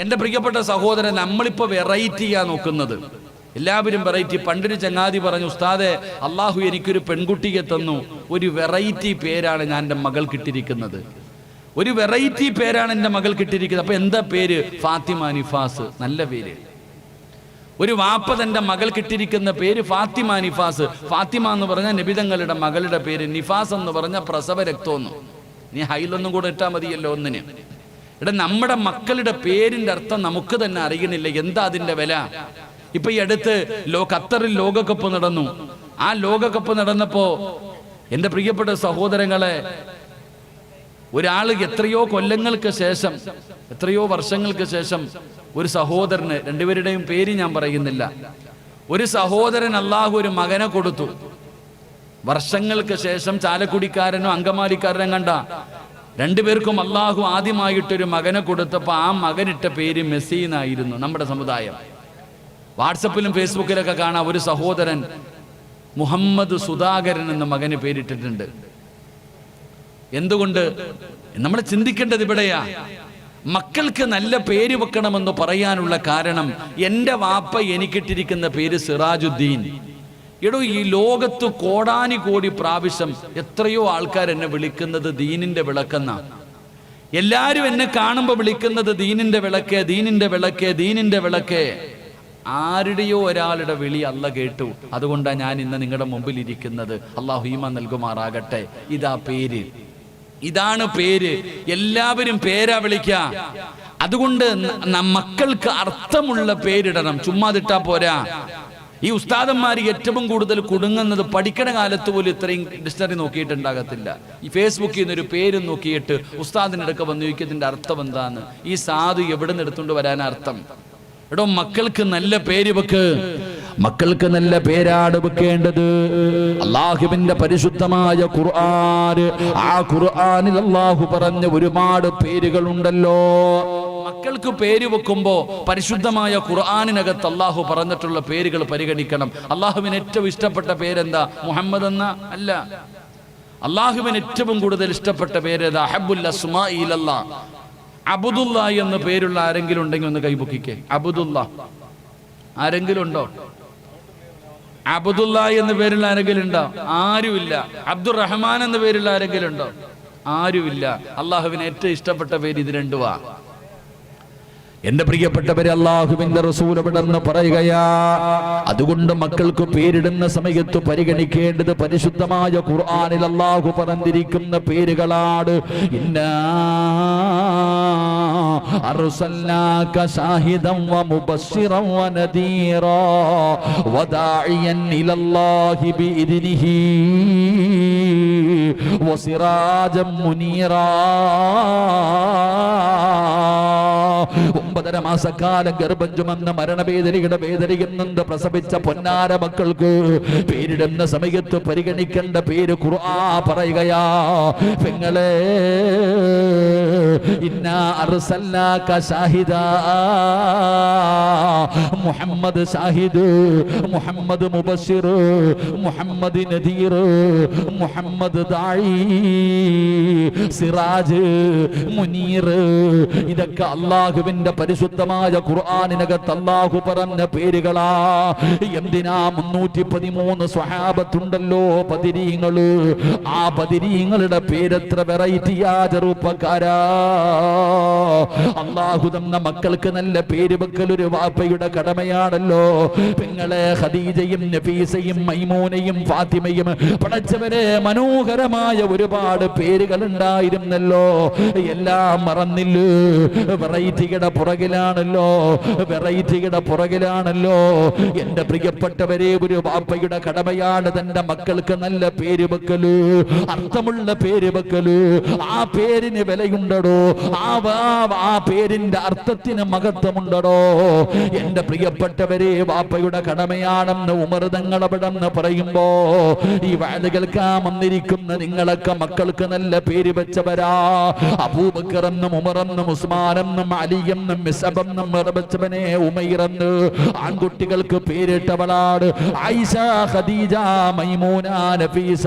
എൻ്റെ പ്രിയപ്പെട്ട സഹോദരൻ, നമ്മളിപ്പോൾ വെറൈറ്റിയാണ് നോക്കുന്നത്. എല്ലാവരും വെറൈറ്റി. പണ്ടൊരു ചങ്ങാതി പറഞ്ഞു, ഉസ്താദെ, അള്ളാഹു എനിക്കൊരു പെൺകുട്ടിയെ തന്നു, ഒരു വെറൈറ്റി പേരാണ് ഞാൻ എൻ്റെ മകൾക്കിട്ടിരിക്കുന്നത്. ഒരു വെറൈറ്റി പേരാണ് എൻ്റെ മകൾക്കിട്ടിരിക്കുന്നത്. അപ്പൊ എന്താ പേര്? ഫാത്തിമ നിഫാസ്. നല്ല പേര്. ഒരു വാപ്പ തൻ്റെ മകൾക്കിട്ടിരിക്കുന്ന പേര് ഫാത്തിമ നിഫാസ്. ഫാത്തിമ എന്ന് പറഞ്ഞാൽ നബിതങ്ങളുടെ മകളുടെ പേര്, നിഫാസ് എന്ന് പറഞ്ഞാൽ പ്രസവ രക്തമൊന്നും. നീ ഹൈലൊന്നും കൂടെ ഇട്ടാൽ മതിയല്ലോ ഒന്നിന്. ഇവിടെ നമ്മുടെ മക്കളുടെ പേരിന്റെ അർത്ഥം നമുക്ക് തന്നെ അറിയണില്ല. എന്താ അതിന്റെ വില? ഇപ്പൊ ഈ അടുത്ത് ഖത്തറിൽ ലോകകപ്പ് നടന്നു. ആ ലോകകപ്പ് നടന്നപ്പോ എൻ്റെ പ്രിയപ്പെട്ട സഹോദരങ്ങളെ, ഒരാൾ എത്രയോ കൊല്ലങ്ങൾക്ക് ശേഷം, എത്രയോ വർഷങ്ങൾക്ക് ശേഷം ഒരു സഹോദരന്, രണ്ടുപേരുടെയും പേര് ഞാൻ പറയുന്നില്ല, ഒരു സഹോദരൻ അള്ളാഹു ഒരു മകനെ കൊടുത്തു. വർഷങ്ങൾക്ക് ശേഷം ചാലക്കുടിക്കാരനോ അങ്കമാലിക്കാരനോ കണ്ട രണ്ടുപേർക്കും അള്ളാഹു ആദ്യമായിട്ടൊരു മകനെ കൊടുത്തപ്പോൾ ആ മകനിട്ട പേര് മെസ്സി എന്നായിരുന്നു. നമ്മുടെ സമുദായം വാട്സപ്പിലും ഫേസ്ബുക്കിലൊക്കെ കാണാം, ഒരു സഹോദരൻ മുഹമ്മദ് സുധാകരൻ എന്ന മകന് പേരിട്ടിട്ടുണ്ട്. എന്തുകൊണ്ട്? നമ്മൾ ചിന്തിക്കേണ്ടത് ഇവിടെയാ. മക്കൾക്ക് നല്ല പേര് വെക്കണമെന്ന് പറയാനുള്ള കാരണം, എൻ്റെ വാപ്പ എനിക്കിട്ടിരിക്കുന്ന പേര് സിറാജുദ്ദീൻ. എടോ, ഈ ലോകത്ത് കോടാനുകോടി പ്രാവശ്യം എത്രയോ ആൾക്കാർ എന്നെ വിളിക്കുന്നത് ദീനിന്റെ വിളക്കെന്ന. എല്ലാരും എന്നെ കാണുമ്പോൾ വിളിക്കുന്നത് ദീനിന്റെ വിളക്കേ, ദീനിന്റെ വിളക്കേ, ദീനിന്റെ വിളക്കേ. ആരുടെയോ ഒരാളുടെ വിളി അല്ല കേട്ടു. അതുകൊണ്ടാണ് ഞാൻ ഇന്ന് നിങ്ങളുടെ മുമ്പിൽ ഇരിക്കുന്നത്. അള്ളാഹു ഈമാൻ നൽകുമാറാകട്ടെ. ഇതാ പേര്, ഇതാണ് പേര്. എല്ലാവരും പേരാ വിളിക്ക. അതുകൊണ്ട് മക്കൾക്ക് അർത്ഥമുള്ള പേരിടണം. ചുമ്മാതിട്ടാ പോരാ. ഈ ഉസ്താദന്മാർ ഏറ്റവും കൂടുതൽ കുടുങ്ങുന്നത് പഠിക്കണ കാലത്ത് പോലും ഇത്രയും ഡിക്ഷണറി നോക്കിയിട്ടുണ്ടാകത്തില്ല. ഈ ഫേസ്ബുക്കിൽ നിന്നൊരു പേര് നോക്കിയിട്ട് ഉസ്താദിനടുക്ക വന്ന് ചോദിക്കുന്നതിന്റെ അർത്ഥം എന്താന്ന്. ഈ സാധു എവിടെ നിന്ന് എടുത്തുകൊണ്ട് വരാൻ അർത്ഥം? എടോ, മക്കൾക്ക് നല്ല പേര് വെക്ക്. മക്കൾക്ക് നല്ല പേരാണ് വെക്കേണ്ടത്. അല്ലാഹുവിന്റെ പരിശുദ്ധമായ ഖുർആൻ, ആ ഖുർആനിൽ അല്ലാഹു പറഞ്ഞ ഒരുപാട് പേരുകളുണ്ടല്ലോ. മക്കൾക്ക് പേര് വെക്കുമ്പോ പരിശുദ്ധമായ ഖുർആനിനകത്ത് അല്ലാഹു പറഞ്ഞിട്ടുള്ള പേരുകൾ പരിഗണിക്കണം. അല്ലാഹുവിന് ഏറ്റവും ഇഷ്ടപ്പെട്ട പേരെന്താ? മുഹമ്മദ് എന്ന അല്ല. അല്ലാഹുവിന് ഏറ്റവും കൂടുതൽ ഇഷ്ടപ്പെട്ട പേരേതാ? അഹബ്ബുൽ അസ്മാഇ ഇലല്ലാഹ്. അബ്ദുല്ലാ എന്ന പേരുള്ള ആരെങ്കിലും ഉണ്ടെങ്കിൽ ഒന്ന് കൈപൊക്കിക്കേ. അബ്ദുല്ലാ ആരെങ്കിലും ഉണ്ടോ? അബ്ദുല്ലാ എന്ന പേരുള്ള ആരെങ്കിലും ഉണ്ടോ? ആരുമില്ല. അബ്ദുറഹ്മാൻ എന്ന പേരുള്ള ആരെങ്കിലും ഉണ്ടോ? ആരുമില്ല. അള്ളാഹുവിന് ഏറ്റവും ഇഷ്ടപ്പെട്ട പേര് ഇത് രണ്ടുവാ. എന്റെ പ്രിയപ്പെട്ടവരെ, അല്ലാഹുവിന്റെ റസൂൽ ഇവിടെന്ന് പറയുകയാ. അതുകൊണ്ട് മക്കൾക്ക് പേരിടുന്ന സമയത്ത് പരിഗണിക്കേണ്ടത് പരിശുദ്ധമായ ഖുർആനിൽ അല്ലാഹു പറഞ്ഞിരിക്കുന്ന പേരുകളാണ്. ഇന്നാ അർസൽനാക ശാഹിദൻ വമുബശ്ശിറൻ വനദീറാ വദാഇയൻ ഇലല്ലാഹി ബിഇദ്നിഹി വസിറാജൻ മുനീറാ. 9.5 മാസക്കാലം ഗർഭം ചുമന്ന മരണവേദനയുടെ വേദനയെന്ന് പ്രസവിച്ച പൊന്നാര മക്കൾക്ക് പേരിടുന്ന സമയത്ത് പരിഗണിക്കേണ്ട പേര് ഖുർആൻ പറയുകയാ. പെങ്ങളെ, ഇന്നാ അർസൽനാക ശാഹിദാ. മുഹമ്മദ് ഷാഹിദ്, മുഹമ്മദ് മുബശ്ശിർ, മുഹമ്മദ് നദീർ, മുഹമ്മദ് ദാഇ, സിറാജ്, മുനീർ. ഇതൊക്കെ അല്ലാഹുവിന്റെ പരിശുദ്ധമായ ഖുർആനിനകത്ത് അല്ലാഹു പറഞ്ഞ പേരുകളാ. എന്തിനാ? 313 സ്വഹാബത്തുണ്ടല്ലോ, ബദരീങ്ങള്. ആ ബദരീങ്ങളുടെ പേരെത്ര വെറൈറ്റിയാ ചെറുപ്പക്കാരാ. അല്ലാഹു തന്ന മക്കൾക്ക് നല്ല പേര് വെക്കൽ ഒരു വാപ്പയുടെ കടമയാണല്ലോ. പെങ്ങളെ, ഖദീജയും നഫീസയും മൈമൂനയും ഫാത്തിമയും, പടച്ചവരെ, മനോഹരമായ ഒരുപാട് പേരുകൾ ഉണ്ടായിരുന്നല്ലോ. എല്ലാം മറന്നില്ലേ? വെറൈറ്റിയുടെ പുറകിലാണല്ലോ, വെറൈറ്റിയുടെ പുറകിലാണല്ലോ. എന്റെ പ്രിയപ്പെട്ടവരെ, ഒരു വാപ്പയുടെ കടമയാണ് തന്റെ മക്കൾക്ക് നല്ല പേര് വെക്കല്, അർത്ഥമുള്ള പേര് വെക്കല്. ആ പേരിന് വിലയുണ്ടടോ. ആ പേരിന്റെ അർത്ഥത്തിന് മഹത്വമുണ്ടടോ. എന്റെ പ്രിയപ്പെട്ടവരെ, വാപ്പയുടെ കടമയാണെന്ന് ഉമർ തങ്ങൾ അവിടെന്ന് പറയുമ്പോ, ഈ വഅദ് കേൾക്കാൻ വന്നിരിക്കുന്ന നിങ്ങളൊക്കെ മക്കൾക്ക് നല്ല പേര് വെച്ചവരാ. അബൂബക്കർ എന്നും ഉമർ എന്നും ഉസ്മാൻ എന്നും അലിയെന്നും മിസബെന്നും പടച്ചവനെ ഉമൈറെന്ന് ആൺകുട്ടികൾക്ക് പേരിട്ടവളാണ്. ആയിഷ, ഖദീജ, മൈമൂന, നഫീസ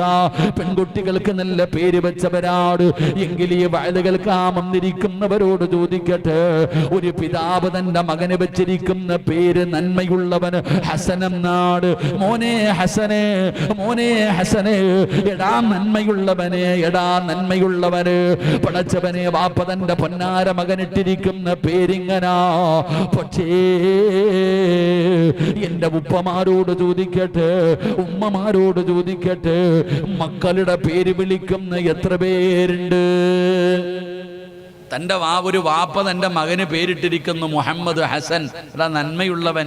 പെൺകുട്ടികൾക്ക് നല്ല പേര് വെച്ചവരാണ്. എങ്കിൽ ഈ വയലുകൾ കാമെന്നിരിക്കുന്നവരോട് ചോദിക്കട്ടെ, ഒരു പിതാവ് തന്റെ മകന് വെച്ചിരിക്കുന്ന പേര് നന്മയുള്ളവന് ഹസൻ എന്നാണ്. മോനെ ഹസനെ, മോനെ ഹസനെ, എടാ നന്മയുള്ളവനെ, എടാ നന്മയുള്ളവന്. പടച്ചവനെ വാപ്പ തന്റെ പൊന്നാര മകനിട്ടിരിക്കുന്ന പേരിങ്ങനാ. പക്ഷേ എന്റെ ഉപ്പമാരോട് ചോദിക്കട്ടെ, ഉമ്മമാരോട് ചോദിക്കട്ടെ, മക്കളുടെ പേര് വിളിക്കുന്ന എത്ര പേരുണ്ട്? തൻ്റെ ഒരു വാപ്പ തൻ്റെ മകന് പേരിട്ടിരിക്കുന്നു മുഹമ്മദ് ഹസൻ, എടാ നന്മയുള്ളവൻ.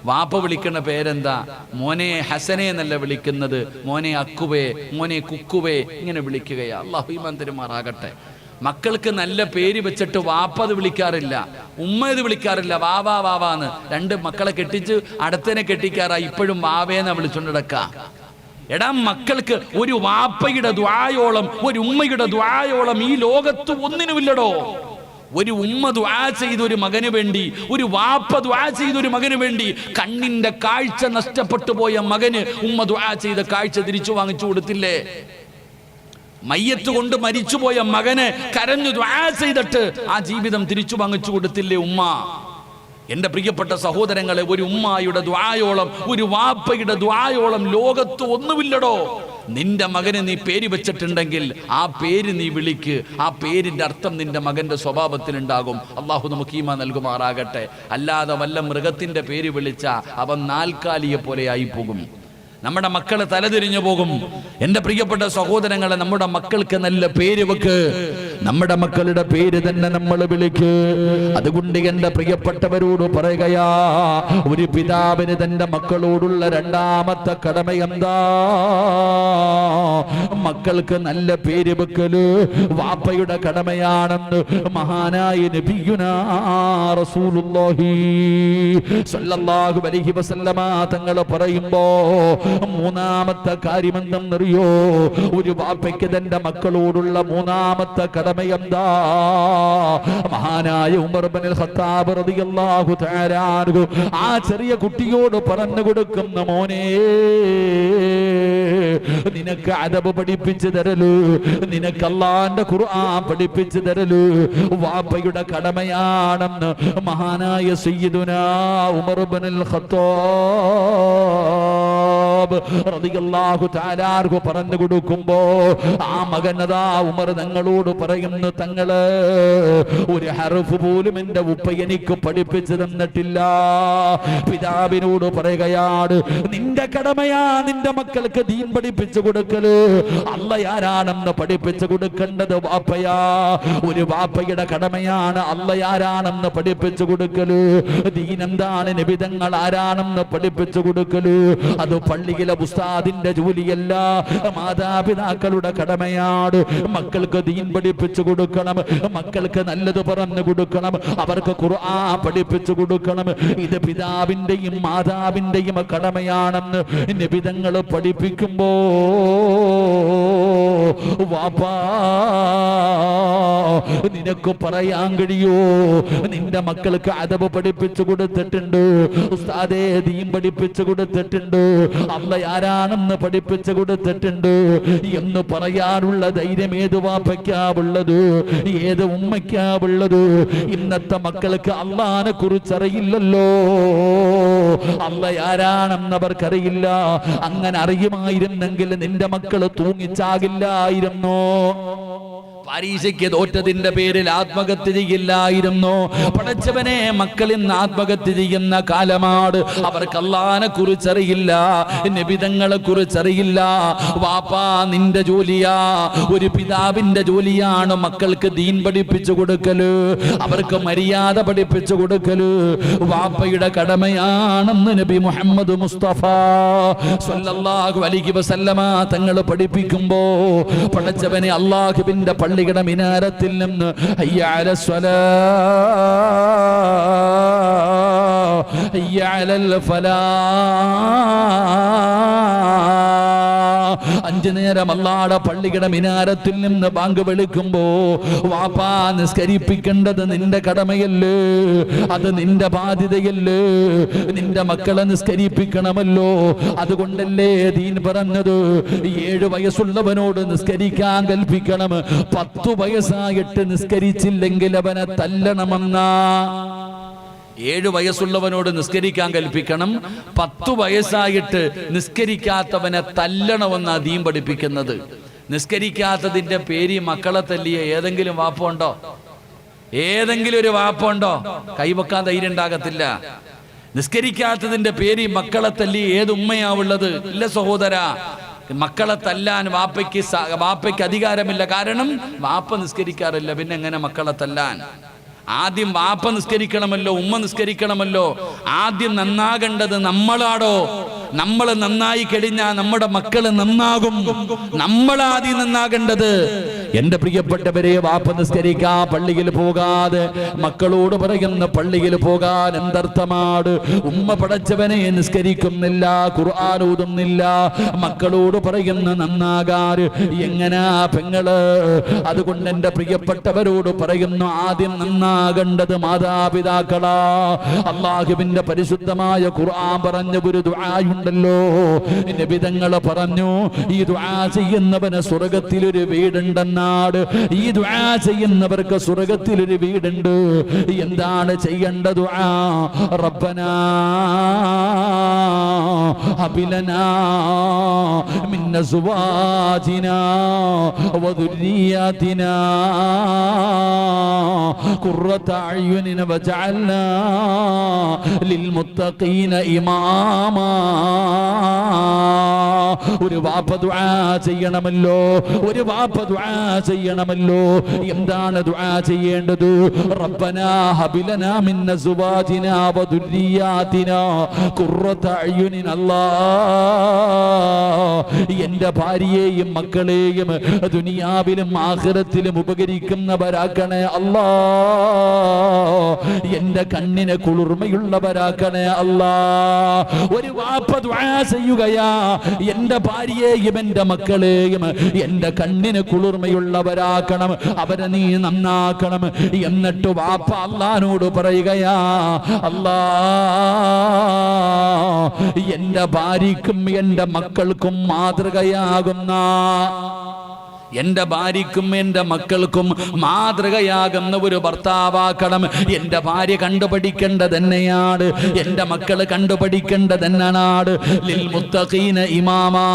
വാപ്പ വിളിക്കുന്ന പേരെന്താ? മോനെ ഹസനെ എന്നല്ല വിളിക്കുന്നത്, മോനെ അക്കുവേ, മോനെ കുക്കുവേ, ഇങ്ങനെ വിളിക്കുകയാ. അല്ലാഹു ഈമാൻ തരുമാറാകട്ടെ. മക്കൾക്ക് നല്ല പേര് വെച്ചിട്ട് വാപ്പ അത് വിളിക്കാറില്ല, ഉമ്മ ഇത് വിളിക്കാറില്ല. വാവാ വാവാന്ന്. രണ്ട് മക്കളെ കെട്ടിച്ച് അടുത്തനെ കെട്ടിക്കാറായി, ഇപ്പോഴും വാവേന്ന് വിളിച്ചോണ്ട് നടക്കാം. എടാ മക്കൾക്ക് ഒരു വാപ്പയുടെ ദുആയോളം, ഒരു ഉമ്മയുടെ ദുആയോളം ഈ ലോകത്ത് ഒന്നിനുമില്ലടോ. ഒരു ഉമ്മ ദുആ ചെയ്തൊരു മകന് വേണ്ടി, ഒരു വാപ്പ ദുആ ചെയ്തൊരു മകന് വേണ്ടി, കണ്ണിന്റെ കാഴ്ച നഷ്ടപ്പെട്ടു പോയ മകന് ഉമ്മ ദുആ ചെയ്ത കാഴ്ച തിരിച്ചു വാങ്ങിച്ചു കൊടുത്തില്ലേ? മയ്യത്ത് കൊണ്ട് മരിച്ചുപോയ മകന് കരഞ്ഞു ദുആ ചെയ്തിട്ട് ആ ജീവിതം തിരിച്ചു വാങ്ങിച്ചു കൊടുത്തില്ലേ ഉമ്മ? എന്റെ പ്രിയപ്പെട്ട സഹോദരങ്ങളെ, ഒരു ഉമ്മായുടെ ദുആയോളം, ഒരു വാപ്പയുടെ ദുആയോളം ലോകത്ത് ഒന്നുമില്ലടോ. നിന്റെ മകന് നീ പേര് വെച്ചിട്ടുണ്ടെങ്കിൽ ആ പേര് നീ വിളിക്ക്. ആ പേരിന്റെ അർത്ഥം നിന്റെ മകന്റെ സ്വഭാവത്തിലുണ്ടാകും. അള്ളാഹു നമുക്ക് ഈമാൻ നൽകുമാറാകട്ടെ. അല്ലാതെ വല്ല മൃഗത്തിന്റെ പേര് വിളിച്ച അവൻ നാൽക്കാലിയെ പോലെ ആയി പോകും. നമ്മുടെ മക്കള് തലതിരിഞ്ഞു പോകും. എന്റെ പ്രിയപ്പെട്ട സഹോദരങ്ങളെ, നമ്മുടെ മക്കൾക്ക് നല്ല പേര് വെക്ക്. നമ്മുടെ മക്കളുടെ പേര് തന്നെ നമ്മൾ വിളിക്ക്. അതുകൊണ്ട് എന്റെ പ്രിയപ്പെട്ടവരോട് പറയുകയാ, ഒരു പിതാവിന് തന്റെ മക്കളോടുള്ള രണ്ടാമത്തെ കടമ എന്താ? മക്കൾക്ക് നല്ല പേര് വെക്കല് വാപ്പയുടെ കടമയാണെന്ന് മഹാനായ നബിയുനാ റസൂലുള്ളാഹി സ്വല്ലല്ലാഹു അലൈഹി വസല്ലമ തങ്ങൾ പറയുമ്പോ മൂന്നാമത്തെ കാര്യം എന്തെന്നറിയോ? ഒരു വാപ്പയ്ക്ക് തന്റെ മക്കളോടുള്ള മൂന്നാമത്തെ കടമ എന്താ? മഹാനായ ഉമർ ഇബ്നുൽ ഖത്താബ് റളിയല്ലാഹു തആല അൻഹു ആ ചെറിയ കുട്ടിയോട് പറഞ്ഞു കൊടുക്കുന്ന, മോനെ നിനക്ക് അദബ് പഠിപ്പിച്ചു തരലു, നിനക്ക് അല്ലാഹുവിന്റെ ഖുർആൻ പഠിപ്പിച്ചു തരലു വാപ്പയുടെ കടമയാണെന്ന് മഹാനായ സയ്യിദുനാ ഉമർ ഇബ്നുൽ ഖത്താബ് റളിയല്ലാഹു തആല അൻഹു പറഞ്ഞു കൊടുക്കുമ്പോ ആ മകനതാ ഉമർ തങ്ങളോട് പറയുന്നു, തങ്ങള് ഒരു ഹർഫ് പോലും എന്റെ ഉപ്പ എനിക്ക് പഠിപ്പിച്ചു തന്നിട്ടില്ല. പിതാവിനോട് പറയുകയാണ്, നിന്റെ കടമയാ നിന്റെ മക്കൾക്ക് ദീൻ പഠിപ്പിച്ചു കൊടുക്കല്. അല്ലാഹ് ആരാണെന്ന് പഠിപ്പിച്ചു കൊടുക്കേണ്ടത് വാപ്പയാ. ഒരു വാപ്പയുടെ കടമയാണ് അല്ലാഹ് ആരാണെന്ന് പഠിപ്പിച്ചു കൊടുക്കല്. ദീൻ എന്താണ്, നബി തങ്ങൾ ആരാണെന്ന് പഠിപ്പിച്ചു കൊടുക്കല്. അത് പള്ളിയിലെ ഉസ്താദിന്റെ ജോലിയല്ല, മാതാപിതാക്കളുടെ കടമയാണ്. മക്കൾക്ക് ദീൻ പഠിപ്പിച്ചു കൊടുക്കണം, മക്കൾക്ക് നല്ലത് പറഞ്ഞു കൊടുക്കണം, അവർക്ക് ഖുർആൻ പഠിപ്പിച്ചു കൊടുക്കണം. ഇത് പിതാവിന്റെയും മാതാവിന്റെയും കടമയാണെന്ന് നബി തങ്ങൾ പഠിപ്പിക്കുമ്പോ വാപ്പാ നിനക്ക് പറയാൻ കഴിയോ? നിന്റെ മക്കൾക്ക് അദബ് പഠിപ്പിച്ചു കൊടുത്തിട്ടുണ്ട്, ഉസ്താദേ ദീൻ പഠിപ്പിച്ചു കൊടുത്തിട്ടുണ്ട്, അല്ലാഹ് ആരാണെന്ന് പഠിപ്പിച്ചു കൊടുത്തിട്ടുണ്ട് എന്ന് പറയാനുള്ള ധൈര്യം ഏത് വാപ്പയ്ക്കാവുള്ളത്, ഏത് ഉമ്മയ്ക്കാവുള്ളത്? ഇന്നത്തെ മക്കൾക്ക് അല്ലാഹനെ കുറിച്ച് അറിയില്ലല്ലോ, അല്ലാഹ് ആരാണെന്ന് അവർക്കറിയില്ല. അങ്ങനെ അറിയുമായിരുന്നെങ്കിൽ നിന്റെ മക്കള് തൂങ്ങിച്ചാകില്ലായിരുന്നോ? പരീക്ഷയ്ക്ക് തോറ്റതിന്റെ പേരിൽ ആത്മഹത്യ ചെയ്യില്ലായിരുന്നു. പടച്ചവനെ, മക്കളിൽ നിന്ന് ആത്മഹത്യ ചെയ്യുന്ന കാലമാണ്. അവർക്ക് അല്ലാഹനെ കുറിച്ചറിയില്ല, നബിതങ്ങളെ കുറിച്ചറിയില്ല. വാപ്പാ നിന്റെ ജോലിയാ, ഒരു പിതാവിന്റെ ജോലിയാണ് മക്കൾക്ക് ദീൻ പഠിപ്പിച്ചു കൊടുക്കല്, അവർക്ക് മര്യാദ പഠിപ്പിച്ചു കൊടുക്കല് വാപ്പയുടെ കടമയാണെന്ന് നബി മുഹമ്മദ് മുസ്തഫ സ്വല്ലല്ലാഹു അലൈഹി വസല്ലമ തങ്ങൾ പഠിപ്പിക്കുമ്പോ പടച്ചവനെ, അല്ലാഹുവിന്റെ പള്ളിയുടെ മിനാരത്തിൽ നിന്ന് ഹയ്യ അലസ് സ്വലാഹ്, ഹയ്യ അലൽ ഫലാഹ് 5 നേരം അല്ലാഹുവിന്റെ പള്ളിയുടെ മിനാരത്തിൽ നിന്ന് ബാങ്ക് വിളിക്കുമ്പോ വാപ്പാ നിസ്കരിപ്പിക്കേണ്ടത് നിന്റെ കടമയല്ലേ, അത് നിന്റെ ബാധ്യതയല്ലേ, നിന്റെ മക്കളെ നിസ്കരിപ്പിക്കണമല്ലോ. അതുകൊണ്ടല്ലേ ദീൻ പറഞ്ഞത് 7 വയസ്സുള്ളവനോട് നിസ്കരിക്കാൻ കൽപ്പിക്കണം, 10 വയസ്സായിട്ട് നിസ്കരിച്ചില്ലെങ്കിൽ അവനെ തല്ലണമെന്നാ. 7 വയസ്സുള്ളവനോട് നിസ്കരിക്കാൻ കൽപ്പിക്കണം, 10 വയസ്സായിട്ട് നിസ്കരിക്കാത്തവനെ തല്ലണമെന്നാ ദീൻ പഠിപ്പിക്കുന്നത്. നിസ്കരിക്കാത്തതിന്റെ പേര് മക്കളെ തല്ലിയ ഏതെങ്കിലും വാപ്പുണ്ടോ? ഏതെങ്കിലും ഒരു വാപ്പുണ്ടോ? കൈവക്കാൻ ധൈര്യം ഉണ്ടാകത്തില്ല. നിസ്കരിക്കാത്തതിന്റെ പേര് മക്കളെ തല്ലി ഏത് ഉമ്മയാവുള്ളത്? ഇല്ല സഹോദര, മക്കളെ തല്ലാൻ വാപ്പയ്ക്ക് അധികാരമില്ല. കാരണം വാപ്പ നിസ്കരിക്കാറില്ല, പിന്നെ എങ്ങനെ മക്കളെ തല്ലാൻ? ആദ്യം വാപ്പ നിസ്കരിക്കണമല്ലോ, ഉമ്മ നിസ്കരിക്കണമല്ലോ. ആദ്യം നന്നാകേണ്ടത് നമ്മളാടോ. നമ്മൾ നന്നായി കഴിഞ്ഞാൽ നമ്മുടെ മക്കള് നന്നാകും. നമ്മളാദ്യം നന്നാകേണ്ടത്. എന്റെ പ്രിയപ്പെട്ടവരെ, വാപ്പ നിസ്കരിക്കാൻ പള്ളിയിൽ പോകാതെ മക്കളോട് പറയുന്ന പള്ളിയിൽ പോകാൻ എന്തർത്ഥമാണ്? ഉമ്മ പടച്ചവനെ നിസ്കരിക്കുന്നില്ല, ഖുർആൻ ഓതുന്നില്ല, മക്കളോട് പറയുന്ന നന്നാകാൻ എങ്ങനാ പെങ്ങള്? അതുകൊണ്ട് എന്റെ പ്രിയപ്പെട്ടവരോട് പറയുന്നു, ആദ്യം നന്നാകേണ്ടത് മാതാപിതാക്കളാ. അല്ലാഹുവിന്റെ പരിശുദ്ധമായ ഖുർആൻ പറഞ്ഞ ഒരു ദുആയുണ്ടല്ലോ, നബി തങ്ങൾ പറഞ്ഞു, ഈ ദുആ ചെയ്യുന്നവന് സ്വർഗ്ഗത്തിലൊരു വീടുണ്ടെന്ന്. ഈ ദുആ ചെയ്യുന്നവർക്ക് സ്വർഗ്ഗത്തിലൊരു വീടുണ്ട്. എന്താണ് ചെയ്യേണ്ട ദുആ? റബ്ബനാ ഹബിലനാ മിൻ അസ്വാജിനാ വദുരിയാതിനാ ഖുർറത അയ്യുനിൻ വജഅൽനാ ലിൽമുത്തഖീന ഇമാമാ. ഒരു വാപ്പ ദുആ ചെയ്യണമല്ലോ, ഒരു വാപ്പ ദുആ ചെയ്യണമല്ലോ. എന്താണ് ദുആ ചെയ്യേണ്ടത്? റബ്ബനാ ഹബിലനാ മിൻ അസ്വാജിനാ വദുരിയാതിനാ ഖുർറത അയ്യുനിൻ. അല്ലാഹ്, എന്റെ ഭാര്യയെയും മക്കളെയും ദുനിയാവിലും ആഖിറത്തിലും ഉപകരിക്കുന്നവരാക്കണേ അല്ലാഹ്. എന്റെ കണ്ണിന് കുളിർമയുള്ളവരാക്കണേ അല്ലാഹ്. ഒരു വാപ്പ ദുആ ചെയ്യുകയാ, എന്റെ ഭാര്യയെയും എന്റെ മക്കളെയും എന്റെ കണ്ണിന് കുളിർമയുള്ളവരാക്കണം, അവരെ നീ നന്നാക്കണം. എന്നിട്ട് വാപ്പ അല്ലാഹുവോട് പറയുകയാ, അല്ലാഹ്, എന്റെ ഭാര്യയ്ക്കും എന്റെ മക്കൾക്കും മാതൃകയാകുന്ന, എന്റെ ഭാര്യയ്ക്കും എന്റെ മക്കൾക്കും മാതൃകയാകുന്ന ഒരു ഭർത്താവാക്കണം. എന്റെ ഭാര്യ കണ്ടുപഠിക്കേണ്ടത് തന്നെയാണ്, എന്റെ മക്കള് കണ്ടുപഠിക്കേണ്ടത് തന്നെയാണ്. ലിൽ മുത്തഖീന ഇമാമാ,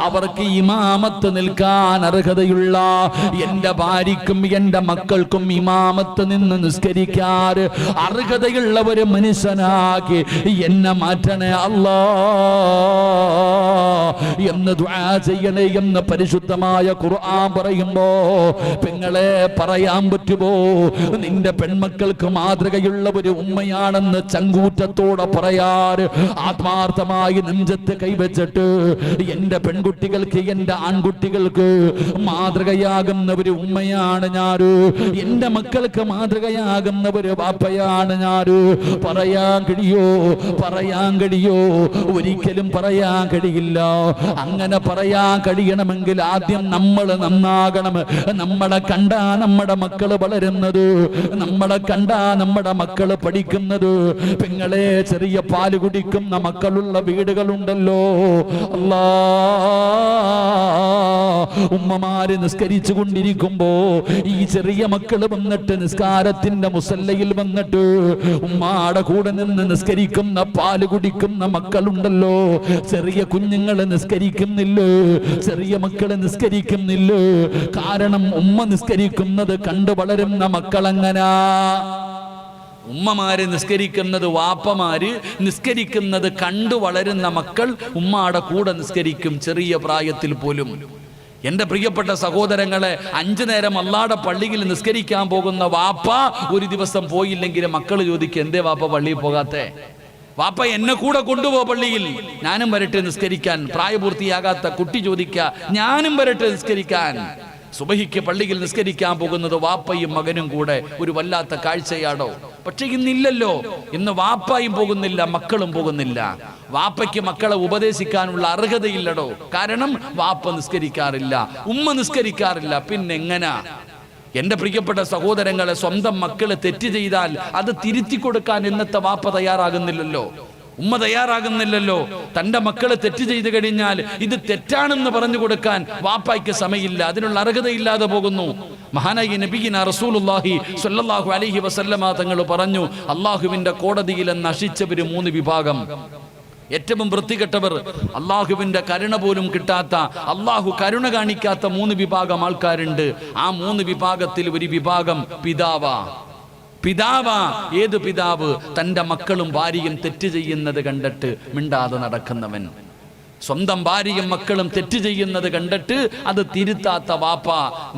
അവർക്ക് ഇമാമത്ത് നിൽക്കാൻ അർഹതയുള്ള, എന്റെ ഭാര്യയ്ക്കും എന്റെ മക്കൾക്കും ഇമാമത്ത് നിന്ന് നിസ്കരിക്കാൻ അർഹതയുള്ള ഒരു മനുഷ്യനാക്കി എന്നെ മാറ്റണേ അല്ലാഹ് എന്ന് ദുആ ചെയ്യണേ എന്ന് പരിശുദ്ധമായ ഖുർആൻ പറയുമ്പോ പെങ്ങളെ പറയാൻ പറ്റുമോ? നിന്റെ പെൺമക്കൾക്ക് മാതൃകയുള്ള ഒരു ഉമ്മയാണെന്ന് ചങ്കൂറ്റത്തോടെ പറയാൻ ആത്മാർത്ഥമായി നെഞ്ചത്ത് കൈവച്ചിട്ട് എന്റെ പെൺകുട്ടികൾക്ക് എന്റെ ആൺകുട്ടികൾക്ക് മാതൃകയാകുന്ന ഒരു ഉമ്മയാണ് ഞാന്, എന്റെ മക്കൾക്ക് മാതൃകയാകുന്ന ഒരു വാപ്പയാണ് ഞാന് പറയാൻ കഴിയോ? പറയാൻ കഴിയോ? ഒരിക്കലും പറയാൻ കഴിയില്ല. അങ്ങനെ പറയാൻ കഴിയണമെങ്കിൽ ആദ്യം നമ്മൾ നന്നാകണം. നമ്മളെ കണ്ടാ നമ്മുടെ മക്കള് വളരുന്നത്, നമ്മളെ കണ്ടാ നമ്മുടെ മക്കള് പഠിക്കുന്നത്. പെങ്ങളെ, ചെറിയ പാല് കുടിക്കുന്ന മക്കളുള്ള വീടുകളുണ്ടല്ലോ. അല്ലാ, ഉമ്മമാര് നിസ്കരിച്ചു കൊണ്ടിരിക്കുമ്പോ ഈ ചെറിയ മക്കള് വന്നിട്ട് നിസ്കാരത്തിന്റെ മുസല്ലയിൽ വന്നിട്ട് ഉമ്മാടെ കൂടെ നിന്ന് നിസ്കരിക്കുന്ന പാല് കുടിക്കുന്ന മക്കളുണ്ടല്ലോ. ചെറിയ കുഞ്ഞുങ്ങള് നിസ്കരിക്കുന്നില്ലോ, ചെറിയ മക്കള് നിസ്കരിക്കുന്നില്ലോ. കാരണം ഉമ്മ നിസ്കരിക്കുന്നത് കണ്ടു വളരുന്ന മക്കളെങ്ങനാ? ഉമ്മമാര് നിസ്കരിക്കുന്നത്, വാപ്പമാര് നിസ്കരിക്കുന്നത് കണ്ടു വളരുന്ന മക്കൾ ഉമ്മാടെ കൂടെ നിസ്കരിക്കും, ചെറിയ പ്രായത്തിൽ പോലും. എന്റെ പ്രിയപ്പെട്ട സഹോദരങ്ങളെ, 5 നേരം അല്ലാഹുവിന്റെ പള്ളിയിൽ നിസ്കരിക്കാൻ പോകുന്ന വാപ്പ ഒരു ദിവസം പോയില്ലെങ്കിൽ മക്കൾ ചോദിക്കും, എന്തേ വാപ്പ പള്ളിയിൽ പോകാത്തെ? വാപ്പ എന്നെ കൂടെ കൊണ്ടുപോ പള്ളിയിൽ, ഞാനും വരട്ടെ നിസ്കരിക്കാൻ. പ്രായപൂർത്തിയാകാത്ത കുട്ടി ചോദിക്ക, ഞാനും വരട്ടെ നിസ്കരിക്കാൻ. സുബഹിക്ക് പള്ളിയിൽ നിസ്കരിക്കാൻ പോകുന്നത് വാപ്പയും മകനും കൂടെ. ഒരു വല്ലാത്ത കാഴ്ചയാണോ? പക്ഷെ ഇന്നില്ലല്ലോ. ഇന്ന് വാപ്പായും പോകുന്നില്ല, മക്കളും പോകുന്നില്ല. വാപ്പയ്ക്ക് മക്കളെ ഉപദേശിക്കാനുള്ള അർഹതയില്ലടോ. കാരണം വാപ്പ നിസ്കരിക്കാറില്ല, ഉമ്മ നിസ്കരിക്കാറില്ല. പിന്നെങ്ങനാ? എന്റെ പ്രിയപ്പെട്ട സഹോദരങ്ങളെ, സ്വന്തം മക്കളെ തെറ്റ് ചെയ്താൽ അത് തിരുത്തി കൊടുക്കാൻ ഇന്നത്തെ വാപ്പ തയ്യാറാകുന്നില്ലല്ലോ, ഉമ്മ തയ്യാറാകുന്നില്ലല്ലോ. തന്റെ മക്കളെ തെറ്റ് ചെയ്തു കഴിഞ്ഞാൽ ഇത് തെറ്റാണെന്ന് പറഞ്ഞു കൊടുക്കാൻ വാപ്പായ്ക്ക് സമയമില്ല, അതിനുള്ള അർഹതയില്ലാതെ പോകുന്നു. മഹാനായ നബിയിന റസൂലുള്ളാഹി സ്വല്ലല്ലാഹു അലൈഹി വസല്ലമ തങ്ങൾ പറഞ്ഞു, അള്ളാഹുവിന്റെ കോടതിയിൽ നശിച്ചവര് 3 വിഭാഗം. ഏറ്റവും വൃത്തികെട്ടവർ, അള്ളാഹുവിന്റെ കരുണ പോലും കിട്ടാത്ത, അള്ളാഹു കരുണ കാണിക്കാത്ത 3 വിഭാഗം ആൾക്കാരുണ്ട്. ആ 3 വിഭാഗത്തിൽ ഒരു വിഭാഗം പിതാവാ. ഏത് പിതാവ്? തന്റെ മക്കളും ഭാര്യയും തെറ്റ് ചെയ്യുന്നത് കണ്ടിട്ട് മിണ്ടാതെ നടക്കുന്നവൻ. സ്വന്തം ഭാര്യയും മക്കളും തെറ്റ് ചെയ്യുന്നത് കണ്ടിട്ട് അത് തിരുത്താത്ത വാപ്പ.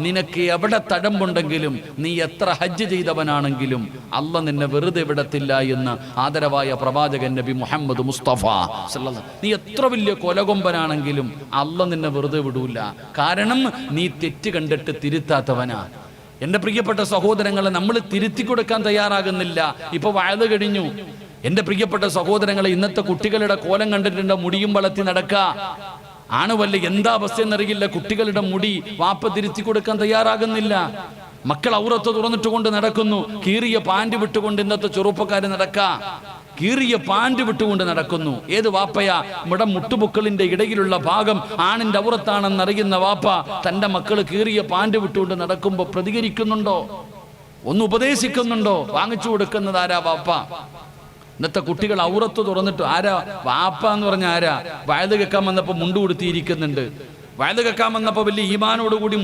നിനക്ക് എവിടെ തഴമ്പുണ്ടെങ്കിലും, നീ എത്ര ഹജ്ജ് ചെയ്തവനാണെങ്കിലും അള്ളാഹ് നിന്നെ വെറുതെ വിടത്തില്ല എന്ന് ആദരവായ പ്രവാചകൻ നബി മുഹമ്മദ് മുസ്തഫ സല്ലല്ലാഹു. നീ എത്ര വലിയ കൊലകൊമ്പനാണെങ്കിലും അള്ളാഹ് നിന്നെ വെറുതെ വിടൂല. കാരണം നീ തെറ്റ് കണ്ടിട്ട് തിരുത്താത്തവനാ. എന്റെ പ്രിയപ്പെട്ട സഹോദരങ്ങളെ, നമ്മൾ തിരുത്തി കൊടുക്കാൻ തയ്യാറാകുന്നില്ല. ഇപ്പൊ വയത് കഴിഞ്ഞു. എന്റെ പ്രിയപ്പെട്ട സഹോദരങ്ങളെ, ഇന്നത്തെ കുട്ടികളുടെ കോലം കണ്ടിട്ടുണ്ട്, മുടിയും വളർത്തി നടക്ക. ആണുവല്ല, എന്താ അവസ്ഥ എന്നറിയില്ല. കുട്ടികളുടെ മുടി വാപ്പ തിരുത്തി കൊടുക്കാൻ തയ്യാറാകുന്നില്ല. മക്കൾ ഔറത്ത് തുറന്നിട്ട് കൊണ്ട് നടക്കുന്നു. കീറിയ പാൻറ് വിട്ടുകൊണ്ട് ഇന്നത്തെ ചെറുപ്പക്കാര് നടക്ക. കീറിയ പാൻറ് വിട്ടുകൊണ്ട് നടക്കുന്നു. ഏത് വാപ്പയാ? ഇവിടെ മുട്ടുപൊക്കളിന്റെ ഇടയിലുള്ള ഭാഗം ആണിന്റെ ഔറത്താണെന്ന് അറിയുന്ന വാപ്പ തന്റെ മക്കൾ കീറിയ പാൻറ് വിട്ടുകൊണ്ട് നടക്കുമ്പോ പ്രതികരിക്കുന്നുണ്ടോ? ഒന്ന് ഉപദേശിക്കുന്നുണ്ടോ? വാങ്ങിച്ചു കൊടുക്കുന്നത് ആരാ? വാപ്പ. ഇന്നത്തെ കുട്ടികൾ ഔറത്ത് തുറന്നിട്ട് ആരാ? വാപ്പ എന്ന് പറഞ്ഞ ആരാ? വയത് കേൾക്കാൻ വന്നപ്പോ മുണ്ട് കൊടുത്തിരിക്കുന്നുണ്ട്. വയത് കേൾക്കാൻ വന്നപ്പോ വലിയ ഈമാനോടുകൂടി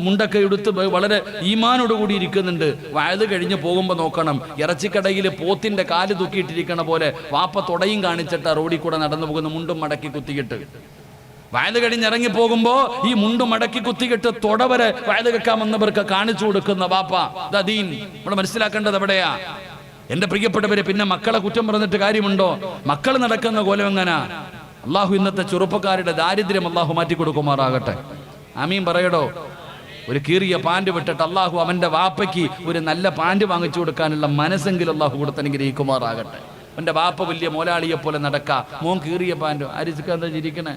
മുണ്ടൊക്കെ എടുത്ത് വളരെ ഈമാനോടുകൂടി ഇരിക്കുന്നുണ്ട്. വയത് കഴിഞ്ഞ് പോകുമ്പോ നോക്കണം, ഇറച്ചിക്കടയിൽ പോത്തിന്റെ കാല് തൂക്കിയിട്ടിരിക്കണ പോലെ വാപ്പ തുടയും കാണിച്ചിട്ട് റോഡിൽ കൂടെ നടന്നു പോകുന്ന, മുണ്ടും മടക്കി കുത്തിയിട്ട്. വയത് കഴിഞ്ഞ് ഇറങ്ങി പോകുമ്പോ ഈ മുണ്ടും മടക്കി കുത്തിയിട്ട് തൊടവരെ വയത് കേൾക്കാൻ വന്നവർക്ക് കാണിച്ചു കൊടുക്കുന്ന വാപ്പ. ദീൻ നമ്മൾ മനസ്സിലാക്കേണ്ടത് എവിടെയാ? എന്റെ പ്രിയപ്പെട്ടവരെ, പിന്നെ മക്കളെ കുറ്റം പറഞ്ഞിട്ട് കാര്യമുണ്ടോ? മക്കൾ നടക്കുന്ന കോലം എങ്ങനാ? അള്ളാഹു ഇന്നത്തെ ചെറുപ്പക്കാരുടെ ദാരിദ്ര്യം അള്ളാഹു മാറ്റി കൊടുക്കുമാറാകട്ടെ. ആമീൻ പറയടോ. ഒരു കീറിയ പാൻറ് വിട്ടിട്ട് അള്ളാഹു അവന്റെ വാപ്പയ്ക്ക് ഒരു നല്ല പാൻറ് വാങ്ങിച്ചു കൊടുക്കാനുള്ള മനസ്സെങ്കിലും അള്ളാഹു കൊടുത്തനുഗ്രഹിക്കുമാറാകട്ടെ. അവന്റെ വാപ്പ വലിയ മോലാളിയെ പോലെ നടക്ക, മോൻ കീറിയ പാൻറ് അരിച്ചിക്കാന്താ ചിരിക്കണേ?